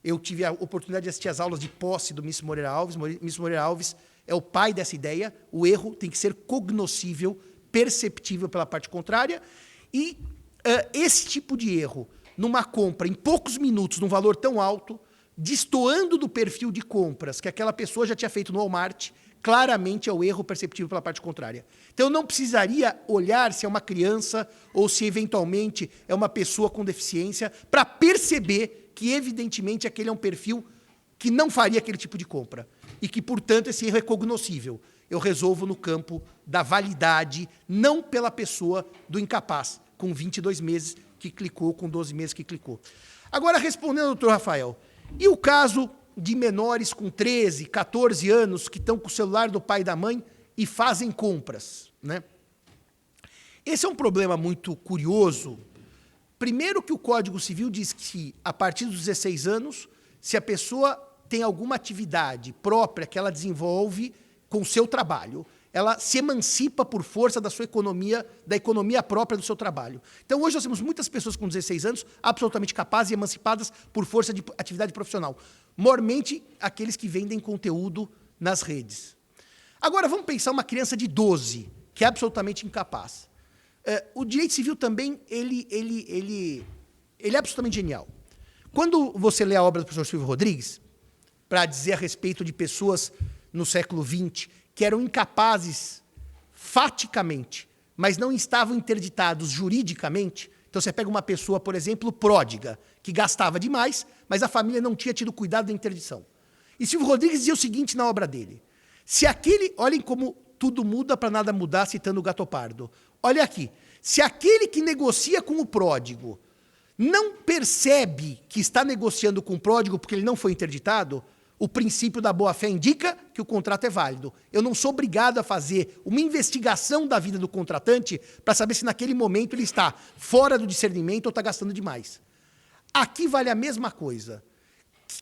Eu tive a oportunidade de assistir às aulas de posse do Miss Moreira Alves. Miss Moreira Alves é o pai dessa ideia. O erro tem que ser cognoscível, perceptível pela parte contrária. E esse tipo de erro, numa compra em poucos minutos, num valor tão alto, destoando do perfil de compras que aquela pessoa já tinha feito no Walmart, claramente é o erro perceptível pela parte contrária. Então, eu não precisaria olhar se é uma criança ou se, eventualmente, é uma pessoa com deficiência para perceber que, evidentemente, aquele é um perfil que não faria aquele tipo de compra e que, portanto, esse erro é cognoscível. Eu resolvo no campo da validade, não pela pessoa do incapaz, com 22 meses que clicou, com 12 meses que clicou. Agora, respondendo ao doutor Rafael, e o caso de menores com 13, 14 anos que estão com o celular do pai e da mãe e fazem compras, né? Esse é um problema muito curioso. Primeiro que o Código Civil diz que, a partir dos 16 anos, se a pessoa tem alguma atividade própria que ela desenvolve com o seu trabalho, ela se emancipa por força da sua economia, da economia própria do seu trabalho. Então, hoje nós temos muitas pessoas com 16 anos absolutamente capazes e emancipadas por força de atividade profissional. Mormente, aqueles que vendem conteúdo nas redes. Agora, vamos pensar uma criança de 12, que é absolutamente incapaz. O direito civil também, ele é absolutamente genial. Quando você lê a obra do professor Silvio Rodrigues, para dizer a respeito de pessoas no século XX que eram incapazes faticamente, mas não estavam interditados juridicamente. Então você pega uma pessoa, por exemplo, pródiga, que gastava demais, mas a família não tinha tido cuidado da interdição. E Silvio Rodrigues dizia o seguinte na obra dele: se aquele, olhem como tudo muda para nada mudar, citando o Gatopardo. Olha aqui, se aquele que negocia com o pródigo não percebe que está negociando com o pródigo porque ele não foi interditado, o princípio da boa-fé indica que o contrato é válido. Eu não sou obrigado a fazer uma investigação da vida do contratante para saber se naquele momento ele está fora do discernimento ou está gastando demais. Aqui vale a mesma coisa.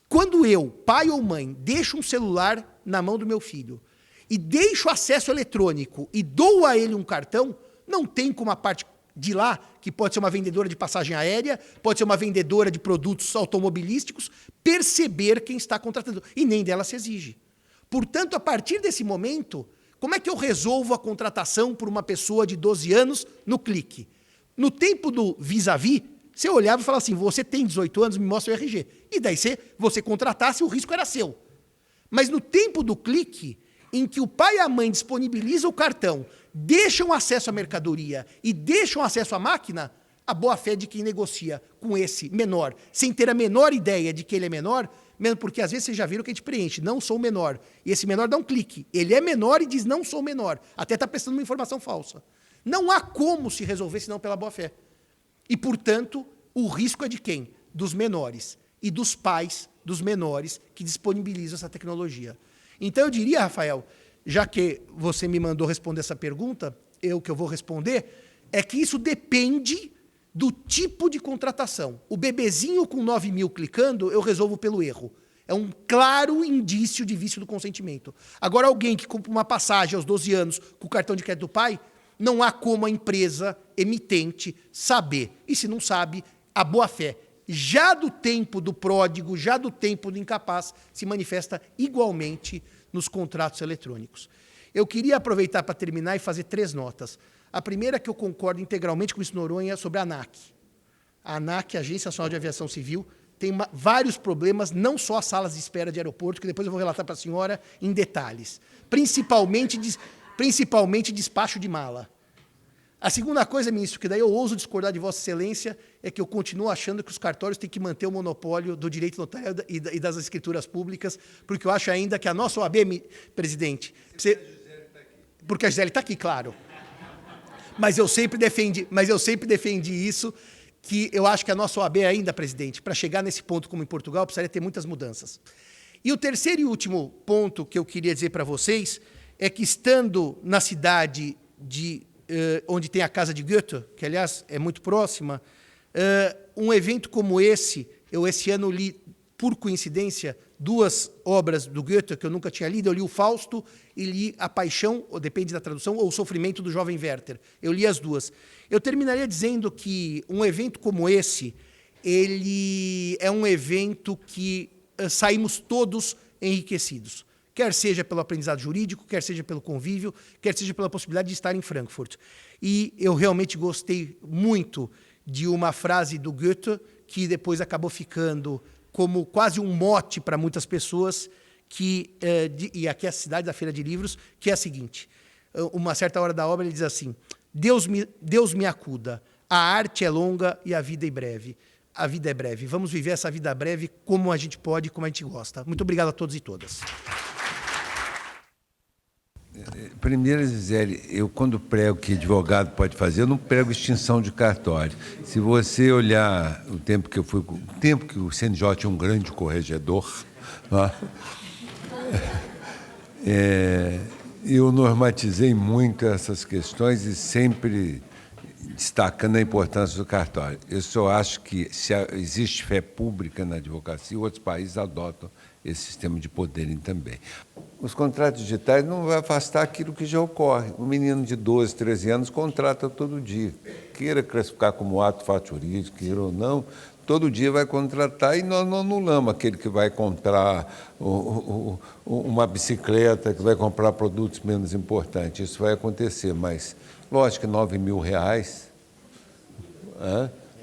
Quando eu, pai ou mãe, deixo um celular na mão do meu filho e deixo acesso eletrônico e dou a ele um cartão, não tem como a parte de lá, que pode ser uma vendedora de passagem aérea, pode ser uma vendedora de produtos automobilísticos, perceber quem está contratando. E nem dela se exige. Portanto, a partir desse momento, como é que eu resolvo a contratação por uma pessoa de 12 anos no clique? No tempo do vis-à-vis, você olhava e falava assim, você tem 18 anos, me mostra o RG. E daí você contratasse, o risco era seu. Mas no tempo do clique, em que o pai e a mãe disponibilizam o cartão, deixam acesso à mercadoria e deixam acesso à máquina, a boa-fé de quem negocia com esse menor, sem ter a menor ideia de que ele é menor, mesmo porque às vezes vocês já viram que a gente preenche, não sou menor, e esse menor dá um clique, ele é menor e diz não sou menor, até está prestando uma informação falsa. Não há como se resolver senão pela boa-fé. E, portanto, o risco é de quem? Dos menores e dos pais dos menores que disponibilizam essa tecnologia. Então, eu diria, Rafael, já que você me mandou responder essa pergunta, eu vou responder, é que isso depende do tipo de contratação. O bebezinho com 9 mil clicando, eu resolvo pelo erro. É um claro indício de vício do consentimento. Agora, alguém que compra uma passagem aos 12 anos com o cartão de crédito do pai, não há como a empresa emitente saber. E se não sabe, a boa-fé, já do tempo do pródigo, já do tempo do incapaz, se manifesta igualmente nos contratos eletrônicos. Eu queria aproveitar para terminar e fazer 3 notas. A primeira é que eu concordo integralmente com o Noronha sobre a ANAC. A ANAC, a Agência Nacional de Aviação Civil, tem vários problemas, não só as salas de espera de aeroporto, que depois eu vou relatar para a senhora em detalhes. Principalmente despacho de mala. A segunda coisa, ministro, que daí eu ouso discordar de Vossa Excelência, é que eu continuo achando que os cartórios têm que manter o monopólio do direito notário e das escrituras públicas, porque eu acho ainda que a nossa OAB, presidente... Porque a Gisele está aqui, claro. Mas eu sempre defendi isso, que eu acho que a nossa OAB ainda, presidente, para chegar nesse ponto como em Portugal, precisaria ter muitas mudanças. E o terceiro e último ponto que eu queria dizer para vocês é que, estando na cidade onde tem a casa de Goethe, que, aliás, é muito próxima, um evento como esse ano li, por coincidência, 2 obras do Goethe que eu nunca tinha lido. Eu li o Fausto e li A Paixão, ou depende da tradução, ou O Sofrimento do Jovem Werther. Eu li as 2. Eu terminaria dizendo que um evento como esse, ele é um evento que saímos todos enriquecidos. Quer seja pelo aprendizado jurídico, quer seja pelo convívio, quer seja pela possibilidade de estar em Frankfurt. E eu realmente gostei muito de uma frase do Goethe, que depois acabou ficando como quase um mote para muitas pessoas, e aqui é a cidade da Feira de Livros, que é a seguinte: uma certa hora da obra ele diz assim, Deus me acuda, a arte é longa e a vida é breve. A vida é breve. Vamos viver essa vida breve como a gente pode, como a gente gosta. Muito obrigado a todos e todas. Primeiro, Gisele, eu quando prego que advogado pode fazer, eu não prego extinção de cartório. Se você olhar o tempo que o CNJ é um grande corregedor, eu normatizei muito essas questões e sempre destacando a importância do cartório. Eu só acho que se existe fé pública na advocacia, outros países adotam esse sistema de poderem também. Os contratos digitais não vão afastar aquilo que já ocorre. Um menino de 12, 13 anos contrata todo dia. Queira classificar como ato fato jurídico, queira ou não, todo dia vai contratar e nós não anulamos aquele que vai comprar uma bicicleta, que vai comprar produtos menos importantes. Isso vai acontecer, mas lógico que R$9.000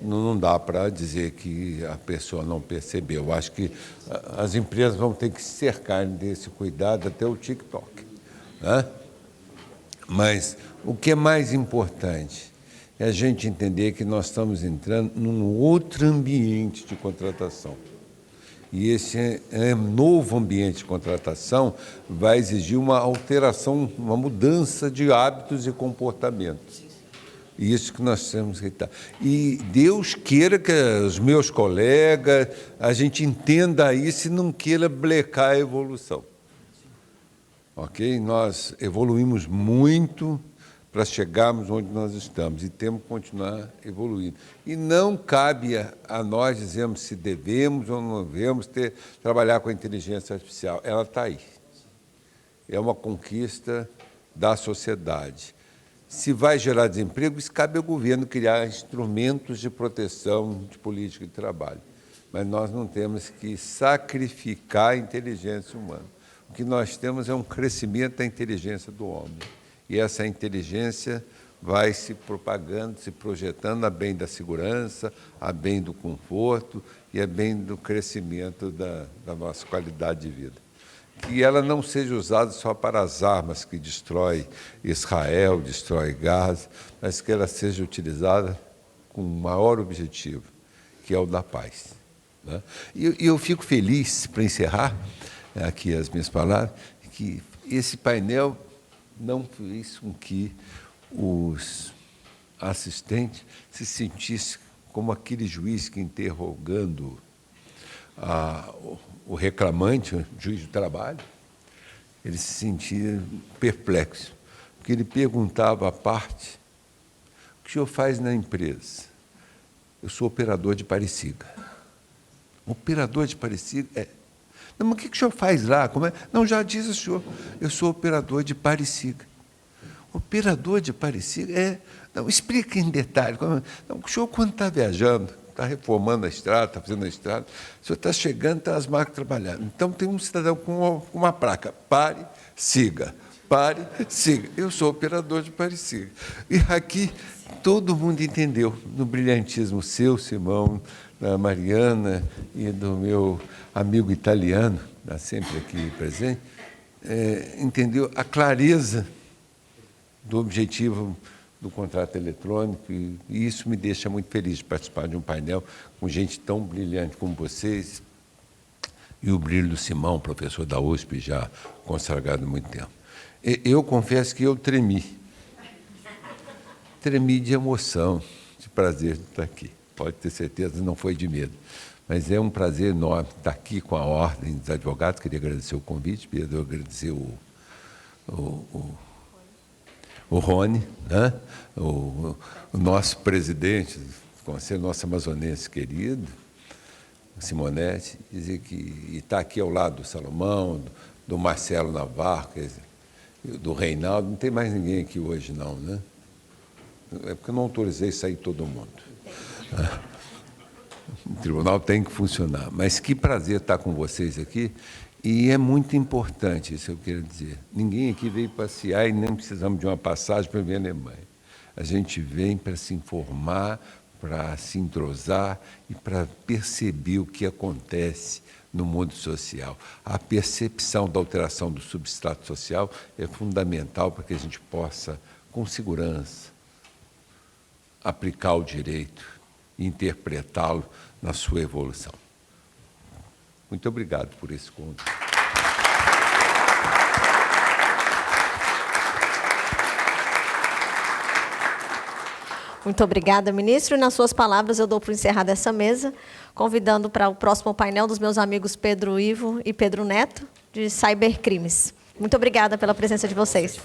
não dá para dizer que a pessoa não percebeu. Eu acho que as empresas vão ter que se cercar desse cuidado, até o TikTok, né? Mas o que é mais importante é a gente entender que nós estamos entrando num outro ambiente de contratação. E esse novo ambiente de contratação vai exigir uma alteração, uma mudança de hábitos e comportamentos. E isso que nós temos que estar. E Deus queira que os meus colegas, a gente entenda isso e não queira blecar a evolução. Ok? Nós evoluímos muito para chegarmos onde nós estamos e temos que continuar evoluindo. E não cabe a nós dizermos se devemos ou não devemos trabalhar com a inteligência artificial. Ela está aí. É uma conquista da sociedade. Se vai gerar desemprego, isso cabe ao governo criar instrumentos de proteção de política de trabalho. Mas nós não temos que sacrificar a inteligência humana. O que nós temos é um crescimento da inteligência do homem. E essa inteligência vai se propagando, se projetando a bem da segurança, a bem do conforto e a bem do crescimento da nossa qualidade de vida. Que ela não seja usada só para as armas que destroem Israel, destrói Gaza, mas que ela seja utilizada com o maior objetivo, que é o da paz, né? E eu fico feliz, para encerrar aqui as minhas palavras, que esse painel não fez com que os assistentes se sentissem como aquele juiz que, interrogando o reclamante, o juiz do trabalho, ele se sentia perplexo, porque ele perguntava à parte: o que o senhor faz na empresa? Eu sou operador de Pareciga. Operador de Pareciga? É. Não, mas o que o senhor faz lá? Como é? Não, já disse o senhor, eu sou operador de Pareciga. Operador de Pareciga? É. Não, explica em detalhe. Não, o senhor, quando está viajando, está reformando a estrada, está fazendo a estrada, o senhor está chegando, está as máquinas trabalhando. Então, tem um cidadão com uma placa: pare, siga. Pare, siga. Eu sou operador de Pareciga. E aqui todo mundo entendeu, no brilhantismo seu, Simão, da Mariana e do meu amigo italiano, está sempre aqui presente, entendeu a clareza do objetivo do contrato eletrônico, e isso me deixa muito feliz de participar de um painel com gente tão brilhante como vocês, e o brilho do Simão, professor da USP, já consagrado há muito tempo. Eu confesso que eu tremi de emoção, de prazer de estar aqui. Pode ter certeza, não foi de medo. Mas é um prazer enorme estar aqui com a Ordem dos Advogados. Queria agradecer o convite, queria agradecer o Rony, né? o nosso presidente do Conselho, nosso amazonense querido, Simonetti, dizer que está aqui ao lado do Salomão, do Marcelo Navarro, do Reinaldo. Não tem mais ninguém aqui hoje, não, né? É porque eu não autorizei sair todo mundo. O tribunal tem que funcionar. Mas que prazer estar com vocês aqui. E é muito importante isso que eu quero dizer. Ninguém aqui veio passear e nem precisamos de uma passagem para vir à Alemanha. A gente vem para se informar, para se entrosar e para perceber o que acontece no mundo social. A percepção da alteração do substrato social é fundamental para que a gente possa, com segurança, aplicar o direito e interpretá-lo na sua evolução. Muito obrigado por esse convite. Muito obrigada, ministro. E nas suas palavras, eu dou por encerrada essa mesa, convidando para o próximo painel dos meus amigos Pedro Ivo e Pedro Neto, de Cybercrimes. Muito obrigada pela presença de vocês.